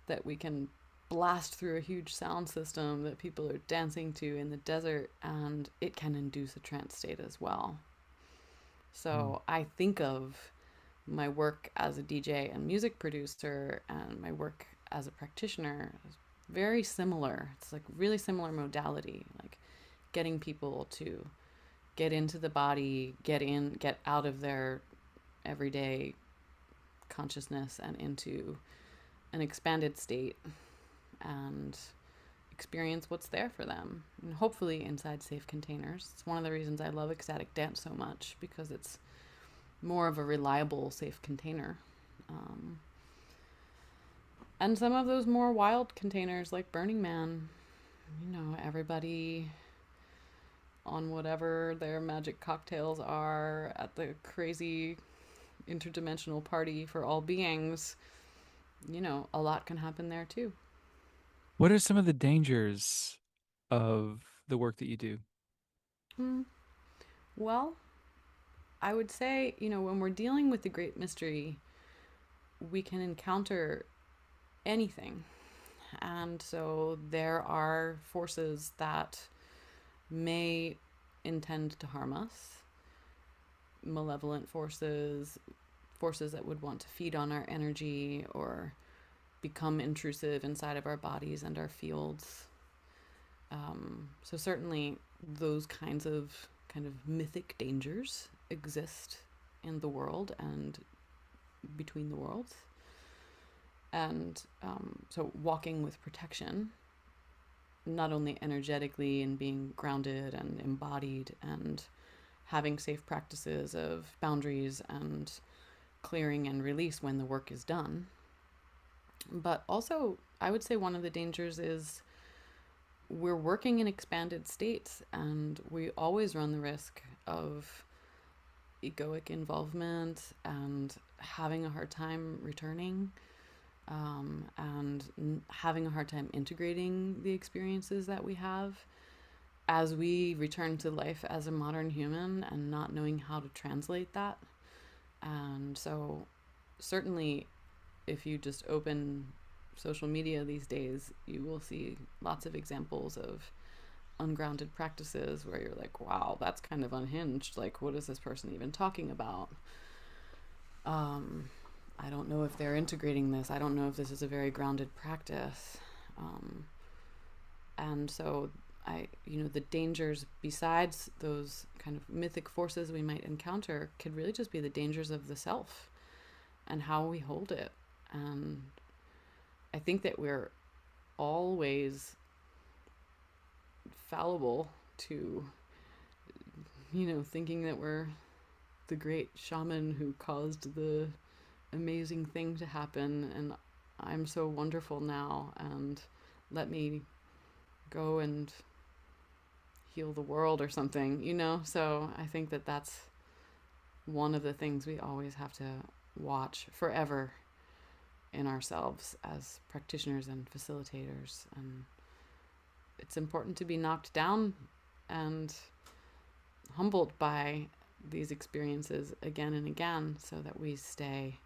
that we can blast through a huge sound system that people are dancing to in the desert, and it can induce a trance state as well. Mm. So I think of my work as a DJ and music producer and my work as a practitioner as very similar. It's like really similar modality, like getting people to get into the body, get out of their everyday consciousness and into an expanded state and experience what's there for them, and hopefully inside safe containers. It's one of the reasons I love ecstatic dance so much, because it's more of a reliable, safe container. Um, and some of those more wild containers, like Burning Man, everybody on whatever their magic cocktails are at the crazy interdimensional party for all beings, a lot can happen there too. What are some of the dangers of the work that you do? Mm. Well, I would say, when we're dealing with the great mystery, we can encounter anything. And so there are forces that may intend to harm us, malevolent forces, forces that would want to feed on our energy, or become intrusive inside of our bodies and our fields. So certainly those kinds of kind of mythic dangers exist in the world and between the worlds. And so walking with protection, not only energetically and being grounded and embodied and having safe practices of boundaries and clearing and release when the work is done. But also, I would say one of the dangers is we're working in expanded states and we always run the risk of egoic involvement and having a hard time returning, and having a hard time integrating the experiences that we have as we return to life as a modern human and not knowing how to translate that. And so, certainly, if you just open social media these days, you will see lots of examples of ungrounded practices where you're like, wow, that's kind of unhinged. Like, what is this person even talking about? Um, I don't know if they're integrating this. I don't know if this is a very grounded practice. Um, and so the dangers besides those kind of mythic forces we might encounter could really just be the dangers of the self and how we hold it. And I think that we're always fallible to, thinking that we're the great shaman who caused the amazing thing to happen and I'm so wonderful now and let me go and heal the world or something. So I think that that's one of the things we always have to watch forever in ourselves as practitioners and facilitators. And it's important to be knocked down and humbled by these experiences again and again so that we stay,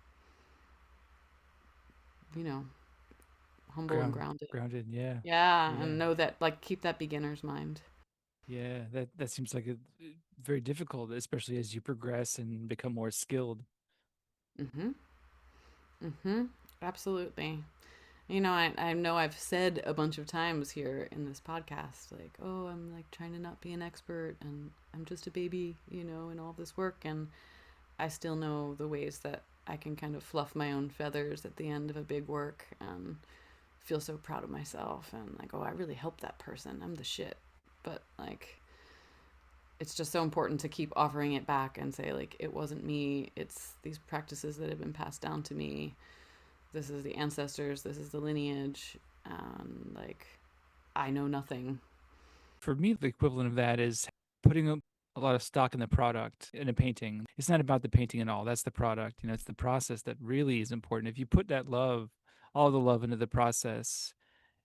you know, humble and grounded. Grounded, yeah. Yeah, Yeah. and know that, like, keep that beginner's mind. Yeah, that seems like very difficult, especially as you progress and become more skilled. Mm-hmm. Mm-hmm. Absolutely. I know I've said a bunch of times here in this podcast, like, oh, I'm like trying to not be an expert and I'm just a baby, in all this work. And I still know the ways that I can kind of fluff my own feathers at the end of a big work and feel so proud of myself and like, oh, I really helped that person. I'm the shit. But like, it's just so important to keep offering it back and say, like, it wasn't me. It's these practices that have been passed down to me. This is the ancestors. This is the lineage. Like, I know nothing. For me, the equivalent of that is putting a lot of stock in the product in a painting. It's not about the painting at all. That's the product. It's the process that really is important. If you put that love, all the love into the process,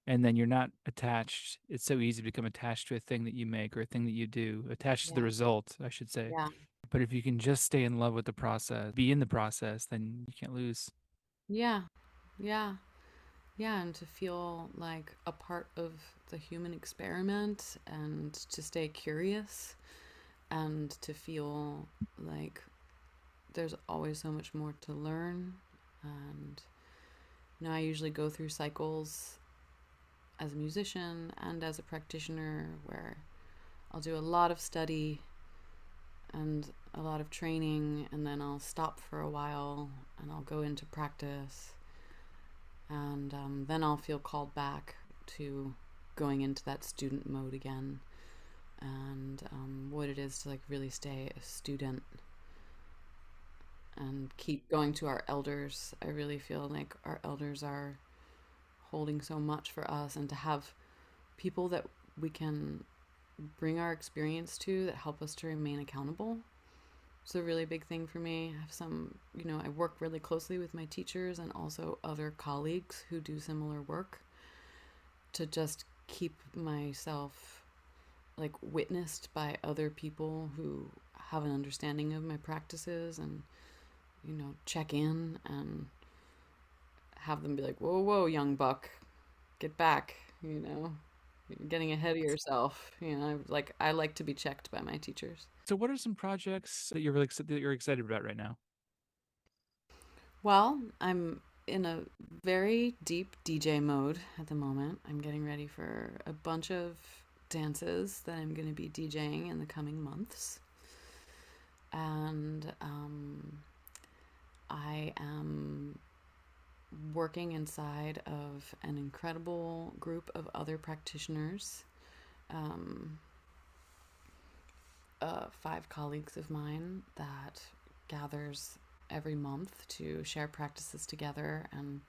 and then you're not attached, it's so easy to become attached to a thing that you make or a thing that you do, attached to the Yeah. result, I should say. Yeah. But if you can just stay in love with the process, be in the process, then you can't lose. Yeah. Yeah. Yeah. And to feel like a part of the human experiment and to stay curious and to feel like there's always so much more to learn. And, I usually go through cycles as a musician and as a practitioner where I'll do a lot of study and a lot of training, and then I'll stop for a while and I'll go into practice. And then I'll feel called back to going into that student mode again and what it is to like really stay a student and keep going to our elders. I really feel like our elders are holding so much for us, and to have people that we can bring our experience to that help us to remain accountable. It's a really big thing for me. I have I work really closely with my teachers and also other colleagues who do similar work to just keep myself like witnessed by other people who have an understanding of my practices and, check in and have them be like, whoa, whoa, young buck, get back, you're getting ahead of yourself. I like to be checked by my teachers. So, what are some projects that you're really that you're excited about right now? Well, I'm in a very deep DJ mode at the moment. I'm getting ready for a bunch of dances that I'm going to be DJing in the coming months. And I am working inside of an incredible group of other practitioners, um, 5 colleagues of mine that gathers every month to share practices together. And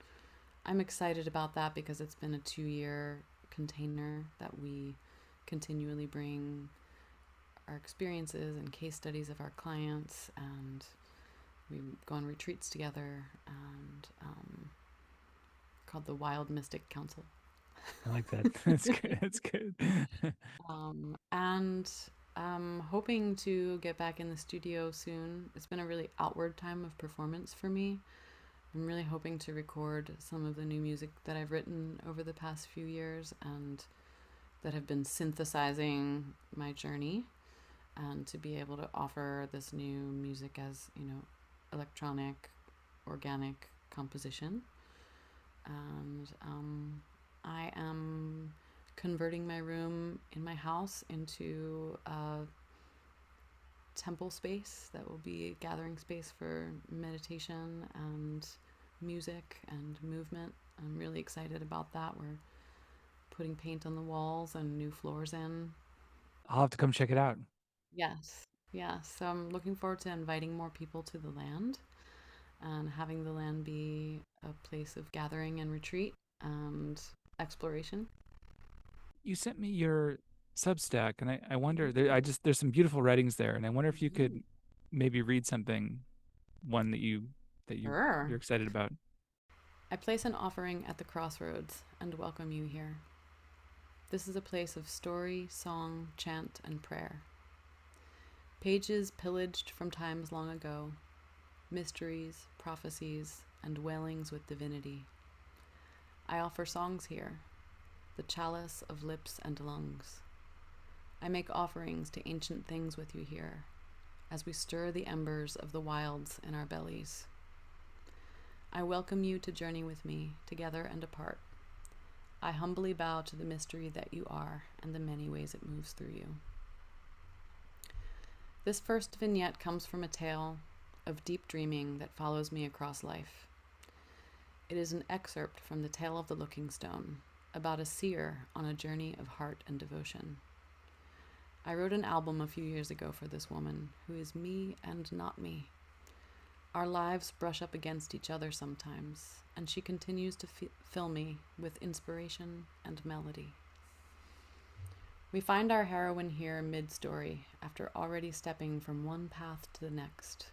I'm excited about that because it's been a 2-year container that we continually bring our experiences and case studies of our clients, and we go on retreats together, and called the Wild Mystic Council. I like that. That's good. That's good. And I'm hoping to get back in the studio soon. It's been a really outward time of performance for me. I'm really hoping to record some of the new music that I've written over the past few years and that have been synthesizing my journey, and to be able to offer this new music as, electronic, organic composition. And I am converting my room in my house into a temple space that will be a gathering space for meditation and music and movement. I'm really excited about that. We're putting paint on the walls and new floors in. I'll have to come check it out. Yes, yes. So I'm looking forward to inviting more people to the land and having the land be a place of gathering and retreat and exploration. You sent me your Substack, and I wonder Mhm. there's some beautiful writings there, and I wonder if you Mhm. could maybe read something, one you're Sure. excited about. I place an offering at the crossroads and welcome you here. This is a place of story, song, chant, and prayer. Pages pillaged from times long ago, mysteries, prophecies, and wailings with divinity. I offer songs here, the chalice of lips and lungs. I make offerings to ancient things with you here, as we stir the embers of the wilds in our bellies. I welcome you to journey with me, together and apart. I humbly bow to the mystery that you are and the many ways it moves through you. This first vignette comes from a tale of deep dreaming that follows me across life. It is an excerpt from the Tale of the Looking Stone, about a seer on a journey of heart and devotion. I wrote an album a few years ago for this woman, who is me and not me. Our lives brush up against each other sometimes, and she continues to fill me with inspiration and melody. We find our heroine here mid-story, after already stepping from one path to the next.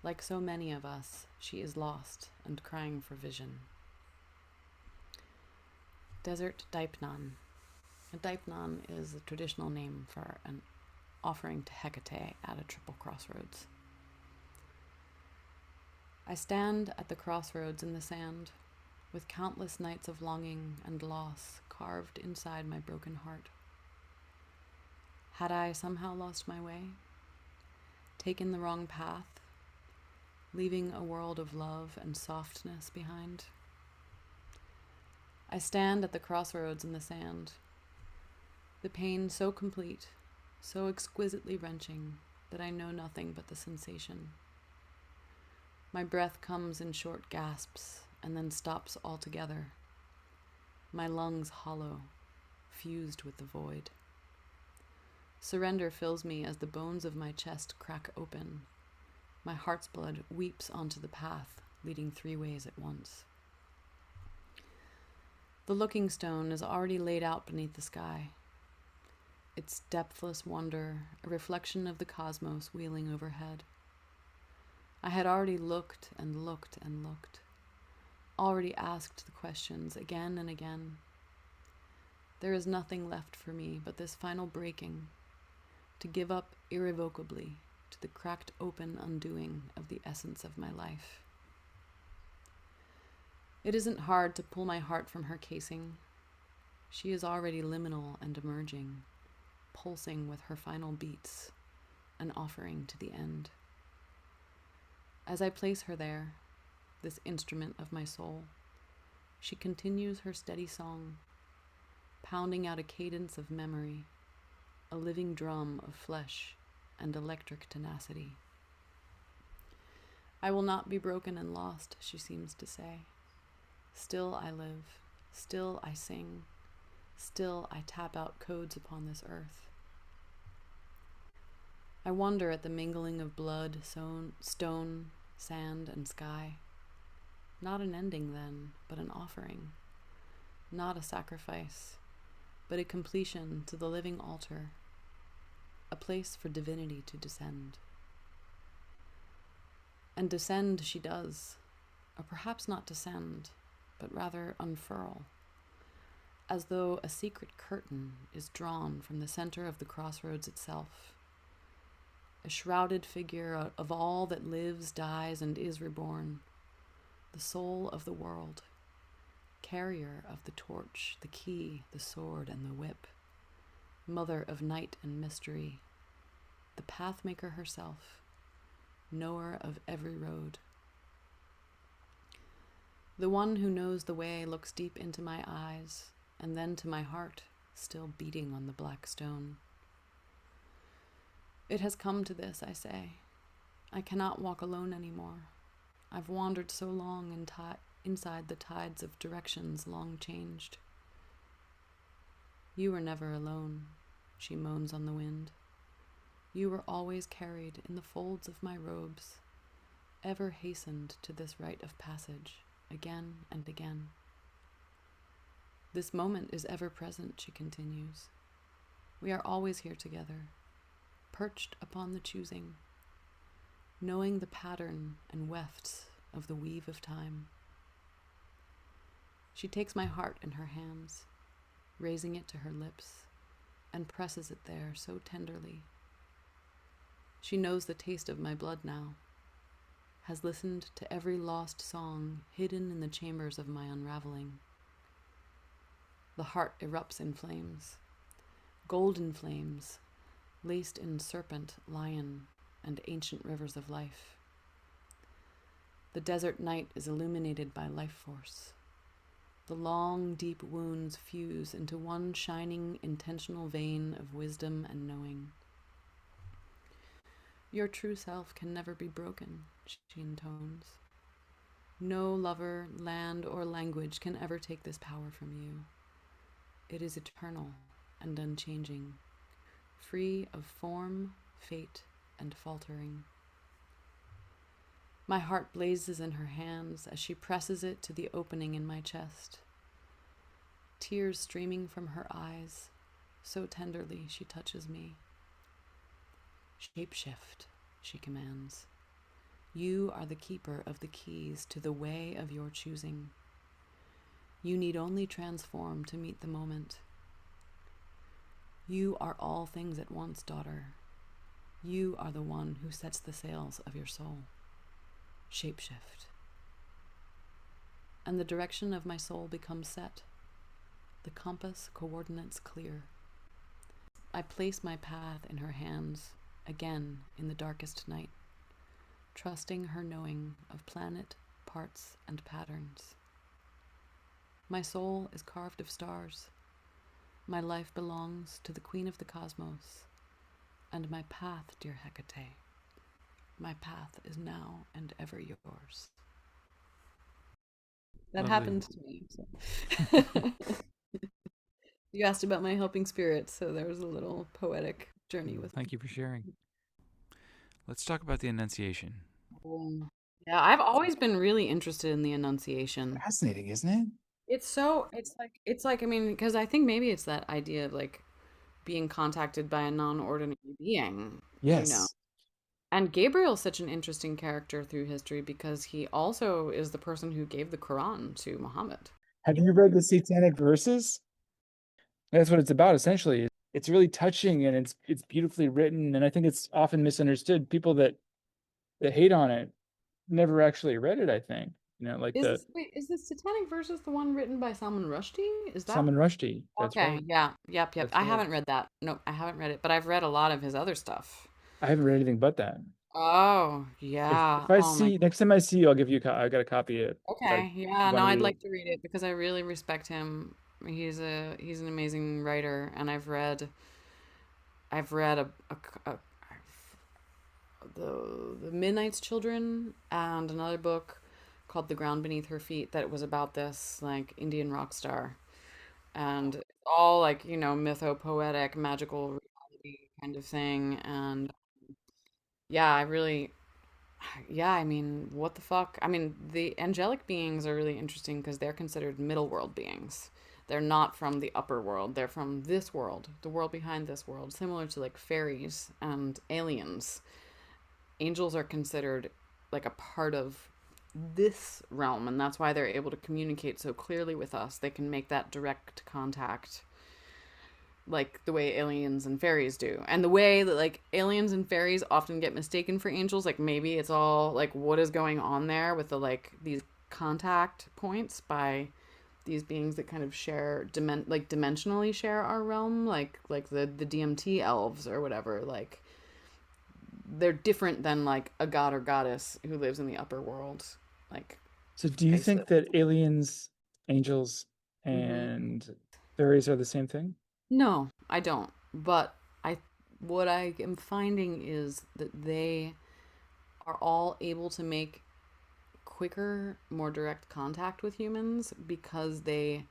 Like so many of us, she is lost and crying for vision. Desert Daipnan. A Daipnan is a traditional name for an offering to Hecate at a triple crossroads. I stand at the crossroads in the sand, with countless nights of longing and loss carved inside my broken heart. Had I somehow lost my way, taken the wrong path, leaving a world of love and softness behind? I stand at the crossroads in the sand, the pain so complete, so exquisitely wrenching that I know nothing but the sensation. My breath comes in short gasps and then stops altogether, my lungs hollow, fused with the void. Surrender fills me as the bones of my chest crack open. My heart's blood weeps onto the path, leading 3 ways at once. The looking stone is already laid out beneath the sky, its depthless wonder a reflection of the cosmos wheeling overhead. I had already looked and looked and looked, already asked the questions again and again. There is nothing left for me but this final breaking, to give up irrevocably to the cracked open undoing of the essence of my life. It isn't hard to pull my heart from her casing. She is already liminal and emerging, pulsing with her final beats, an offering to the end. As I place her there, this instrument of my soul. She continues her steady song, pounding out a cadence of memory, a living drum of flesh and electric tenacity. I will not be broken and lost, she seems to say. Still I live, still I sing, still I tap out codes upon this earth. I wonder at the mingling of blood, stone, sand, and sky. Not an ending, then, but an offering. Not a sacrifice, but a completion to the living altar, a place for divinity to descend. And descend she does, or perhaps not descend, but rather unfurl, as though a secret curtain is drawn from the center of the crossroads itself. A shrouded figure of all that lives, dies, and is reborn, the soul of the world, carrier of the torch, the key, the sword, and the whip, mother of night and mystery, the pathmaker herself, knower of every road. The one who knows the way looks deep into my eyes, and then to my heart, still beating on the black stone. It has come to this, I say. I cannot walk alone anymore. I've wandered so long inside the tides of directions long changed. You were never alone, she moans on the wind. You were always carried in the folds of my robes, ever hastened to this rite of passage, again and again. This moment is ever present, she continues. We are always here together, perched upon the choosing, knowing the pattern and wefts of the weave of time. She takes my heart in her hands, raising it to her lips, and presses it there so tenderly. She knows the taste of my blood now, has listened to every lost song hidden in the chambers of my unraveling. The heart erupts in flames, golden flames, laced in serpent, lion, and ancient rivers of life. The desert night is illuminated by life force. The long, deep wounds fuse into one shining, intentional vein of wisdom and knowing. Your true self can never be broken, she intones. No lover, land, or language can ever take this power from you. It is eternal and unchanging, free of form, fate, and faltering. My heart blazes in her hands as she presses it to the opening in my chest. Tears streaming from her eyes, so tenderly she touches me. Shapeshift, she commands. You are the keeper of the keys to the way of your choosing. You need only transform to meet the moment. You are all things at once, daughter. You are the one who sets the sails of your soul. Shapeshift. And the direction of my soul becomes set, the compass coordinates clear. I place my path in her hands, again in the darkest night, trusting her knowing of planet, parts, and patterns. My soul is carved of stars. My life belongs to the Queen of the Cosmos, and my path, dear Hecate, my path is now and ever yours. That Lovely. happened to me. So. You asked about my helping spirit, so there was a little poetic journey with Thank you for sharing. Let's talk about the Annunciation. Yeah, I've always been really interested in the Annunciation. Fascinating, isn't it? It's like I mean, because I think maybe it's that idea of like being contacted by a non-ordinary being, you know. Yes. And Gabriel's such an interesting character through history because he also is the person who gave the Quran to Muhammad. Have you read the Satanic Verses? That's what it's about, essentially. It's really touching and it's beautifully written, and I think it's often misunderstood. People that hate on it never actually read it, I think. Like Is the this wait, is this Satanic Verses the one written by Salman Rushdie? Is that Salman Rushdie. That's okay? right. Yeah, yep. That's I right. haven't read that. No, I haven't read it, but I've read a lot of his other stuff. I haven't read anything but that. Oh, If yeah. if I Oh my. see next time I see you, I'll give you I got a copy of it. But Okay. Yeah, why no, don't I'd we like to read it because I really respect him. He's an amazing writer, and I've read a the Midnight's Children and another book called The Ground Beneath Her Feet that was about this like Indian rock star, and it's all like, mythopoetic, magical reality kind of thing. And yeah, I really, yeah, I mean, what the fuck? I mean, the angelic beings are really interesting because they're considered middle world beings. They're not from the upper world. They're from this world, the world behind this world, similar to like fairies and aliens. Angels are considered like a part of this realm, and that's why they're able to communicate so clearly with us. They can make that direct contact like the way aliens and fairies do. And the way that like aliens and fairies often get mistaken for angels, like maybe it's all like what is going on there with the like these contact points by these beings that kind of share like dimensionally share our realm, like the DMT elves or whatever. Like they're different than like a god or goddess who lives in the upper world. Like so do you Isis. think that aliens, angels, Hmm. and fairies are the same thing? No, I don't. But I what I am finding is that they are all able to make quicker, more direct contact with humans because they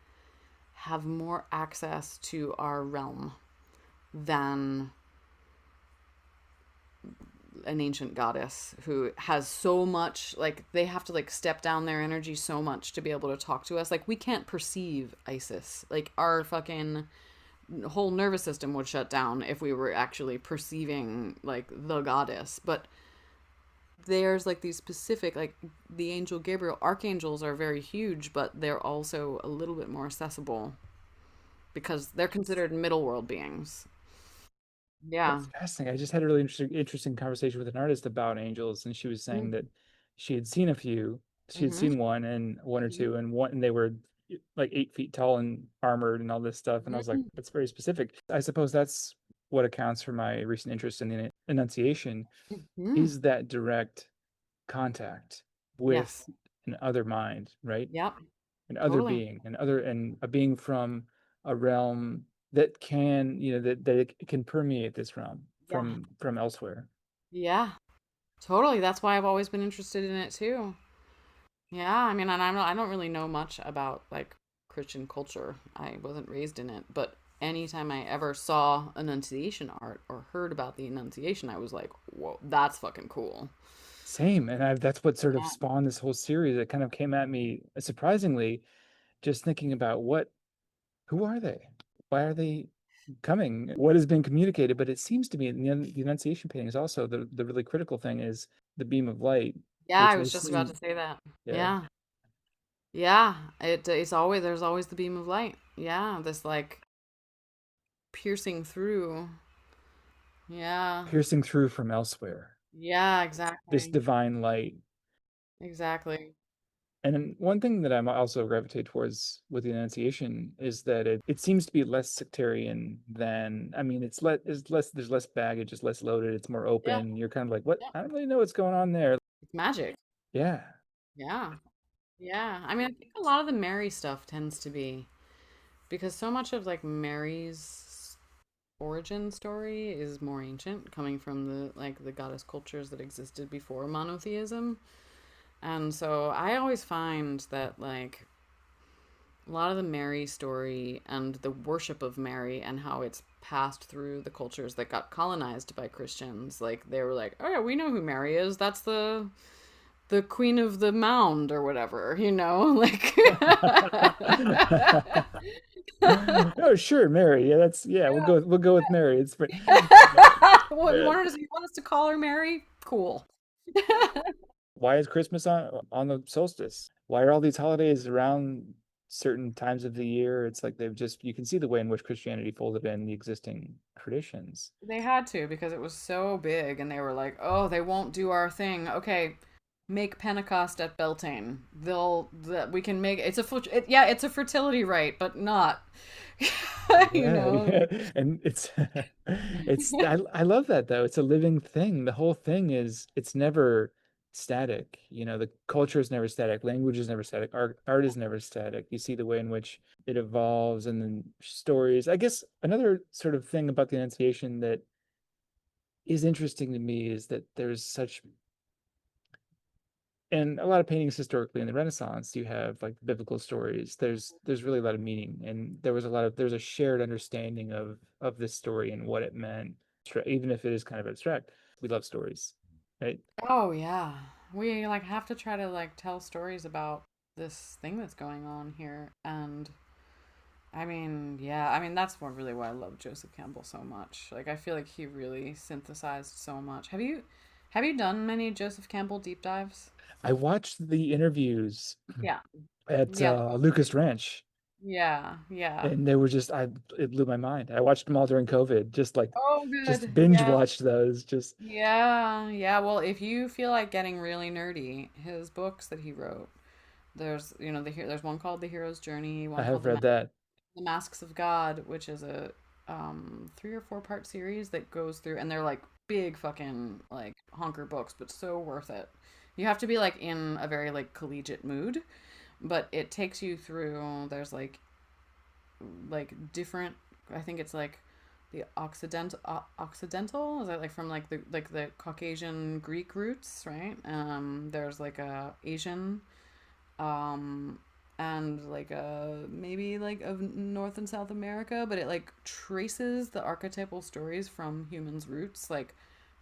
have more access to our realm than an ancient goddess who has so much, like they have to like step down their energy so much to be able to talk to us. Like we can't perceive Isis. Like our fucking whole nervous system would shut down if we were actually perceiving like the goddess. But there's like these specific, like the angel Gabriel, archangels are very huge, but they're also a little bit more accessible because they're considered middle world beings. Yeah. That's fascinating. I just had a really interesting conversation with an artist about angels, and she was saying Mm-hmm. that she had seen a few. She had Mm-hmm. seen one or two, and they were like 8 feet tall and armored and all this stuff. And I was like, Mm-hmm. that's very specific. I suppose that's what accounts for my recent interest in the Annunciation Mm-hmm. is that direct contact with Yes. an other mind, right? Yep. An other Totally. being, and a being from a realm that can, that it can permeate this realm Yeah. from elsewhere. Yeah. Totally. That's why I've always been interested in it too. Yeah. I mean, and I don't really know much about like Christian culture. I wasn't raised in it, but anytime I ever saw Annunciation art or heard about the Annunciation, I was like, whoa, that's fucking cool. Same, and that's what sort of Yeah. spawned this whole series. It kind of came at me surprisingly, just thinking about who are they? Why are they coming? What has been communicated? But it seems to me in the Annunciation paintings also the really critical thing is the beam of light, Yeah, which I may was just about to seem, say that. yeah, Yeah. Yeah. It's always there's always the beam of light. Yeah, this like piercing through. Yeah. piercing through from elsewhere. Yeah, This exactly. divine light. Exactly. And then one thing that I'm also gravitate towards with the Annunciation is that it seems to be less sectarian than, I mean, it's less, there's less baggage, it's less loaded, it's more Yeah. open. You're kind of like, what? Yeah. I don't really know what's going on there. It's magic. Yeah. Yeah. Yeah. I mean, I think a lot of the Mary stuff tends to be because so much of like Mary's origin story is more ancient, coming from the like the goddess cultures that existed before monotheism. And so I always find that like a lot of the Mary story and the worship of Mary and how it's passed through the cultures that got colonized by Christians, like they were like, "Oh yeah, we know who Mary is. That's the queen of the mound or whatever, you know?" Like Oh, sure, Mary. Yeah, yeah, we'll go with Mary. It's Well, yeah. you want us to call her Mary? Cool. Why is Christmas on the solstice? Why are all these holidays around certain times of the year? It's like they've just you can see the way in which Christianity folded in the existing traditions. They had to because it was so big, and they were like, "Oh, they won't do our thing." Okay, make Pentecost at Beltane. We can make yeah, it's a fertility rite, but not, you Yeah, know. yeah. And it's I love that though. It's a living thing. The whole thing is it's never static. You know, the culture is never static, language is never static, art is never static. You see the way in which it evolves and then stories. I guess another sort of thing about the Annunciation that is interesting to me is that there's such and a lot of paintings historically in the Renaissance, you have like biblical stories. There's really a lot of meaning, and there's a shared understanding of this story and what it meant, even if it is kind of abstract. We love stories, right? Oh yeah. We like have to try to like tell stories about this thing that's going on here. And I mean, yeah, I mean that's what really why I love Joseph Campbell so much. Like I feel like he really synthesized so much. Have you done many Joseph Campbell deep dives? I watched the interviews Yeah. at Yeah. Lucas Ranch, Yeah. Yeah. and they were just I it blew my mind. I watched them all during COVID, Oh, just good. binge Yeah. watched those. Just Yeah. Yeah. Well, if you feel like getting really nerdy, his books that he wrote, there's one called The Hero's Journey, I one called have read that. The Masks of God, which is a 3 or 4 part series that goes through, and they're like big fucking like honker books, but so worth it. You have to be like in a very like collegiate mood, but it takes you through. There's like different. I think it's like the Occidental. Is that like from like the Caucasian Greek roots, right? There's like a Asian um and like maybe like of North and South America, but it like traces the archetypal stories from humans' roots, like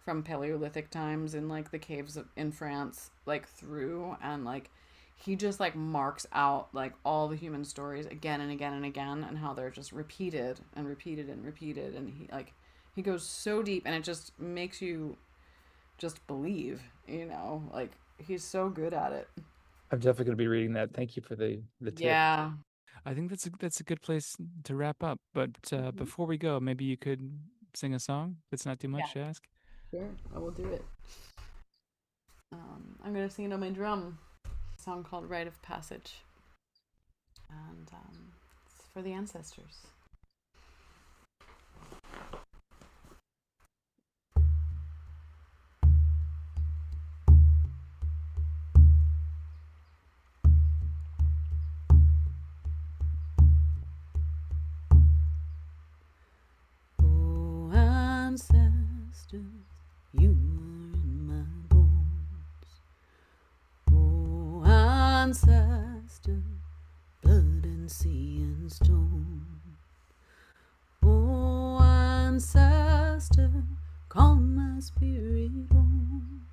from Paleolithic times in like the caves in France, like through, and like he just like marks out like all the human stories again and again and again, and how they're just repeated and repeated and repeated, and he goes so deep, and it just makes you just believe, like he's so good at it. I'm definitely going to be reading that. Thank you for the tip. Yeah. I think that's a good place to wrap up. But Mhm. before we go, maybe you could sing a song. That's not too Yeah, much to ask. sure. I will do it. I'm gonna sing it on my drum. A song called "Rite of Passage," and it's for the ancestors. Oh, ancestors, you are in my bones. Oh, ancestors, blood and sea and stone. Oh, ancestor, calm my spirit home.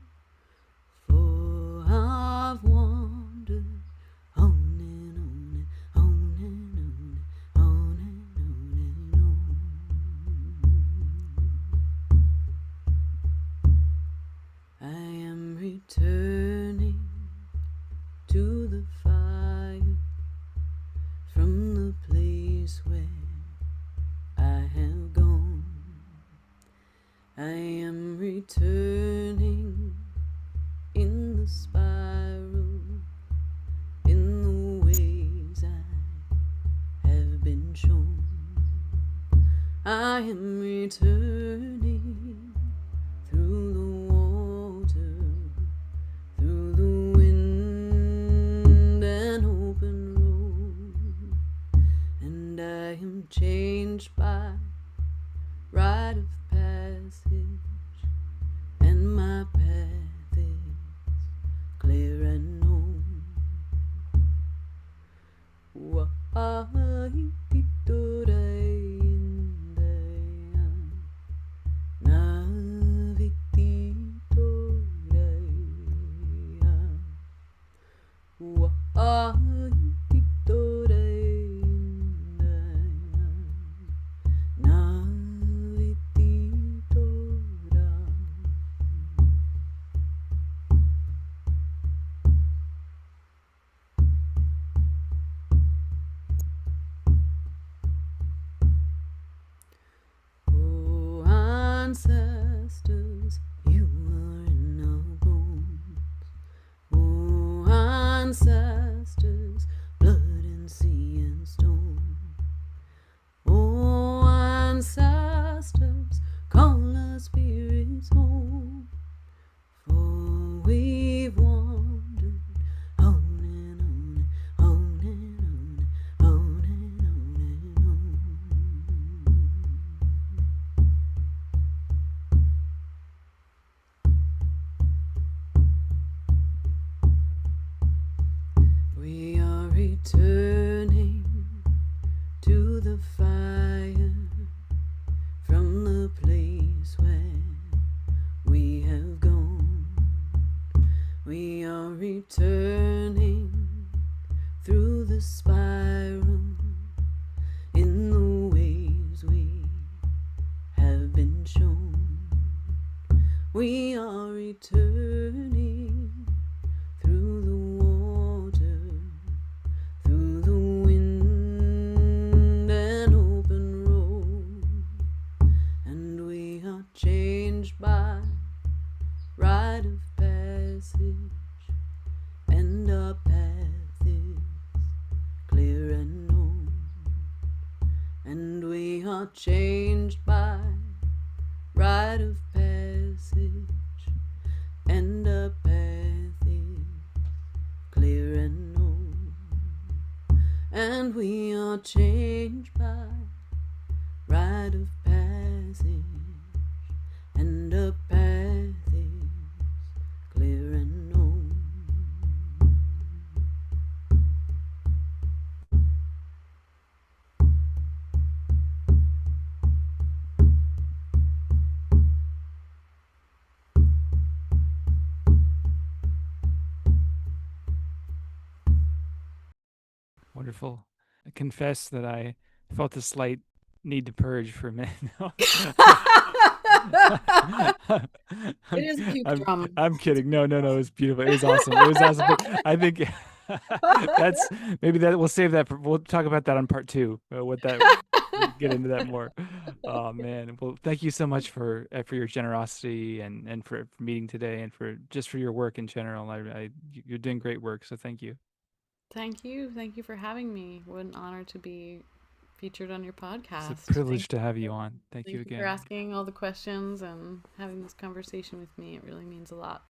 For I've wandered on and on and on and on and on and on. I am returning to the fire from the place where I have gone. I am returning in the spiral, in the ways I have been shown. I am returning through the water, through the wind and open road, and I am changed by rite of passage, and my path is clear and known. Oh, ancestors, you are in our bones. Oh, ancestors, blood and sea and stone. Oh, ancestors, come We are returning through the water, through the wind and open road, and we are changed by rite of passage, and our path is clear and known, and we are changed by rite of passage, and our path is clear and known, and we are changed by rite of passage, and our path is clear and known. Wonderful. I confess that I felt a slight need to purge for a minute. No. It I'm, is a puke I'm, drum. I'm kidding. No, no, no. It was beautiful. It was awesome. It was awesome. But I think that's maybe that we'll save that. We'll talk about that on part two. What that we can get into that more. Oh man. Well, thank you so much for your generosity and for meeting today and for just for your work in general. You're doing great work. So thank you. Thank you. Thank you for having me. What an honor to be featured on your It's a podcast. privilege to have you on. Thank you Thank you for again. asking all the questions and having this conversation with me. It really means a lot.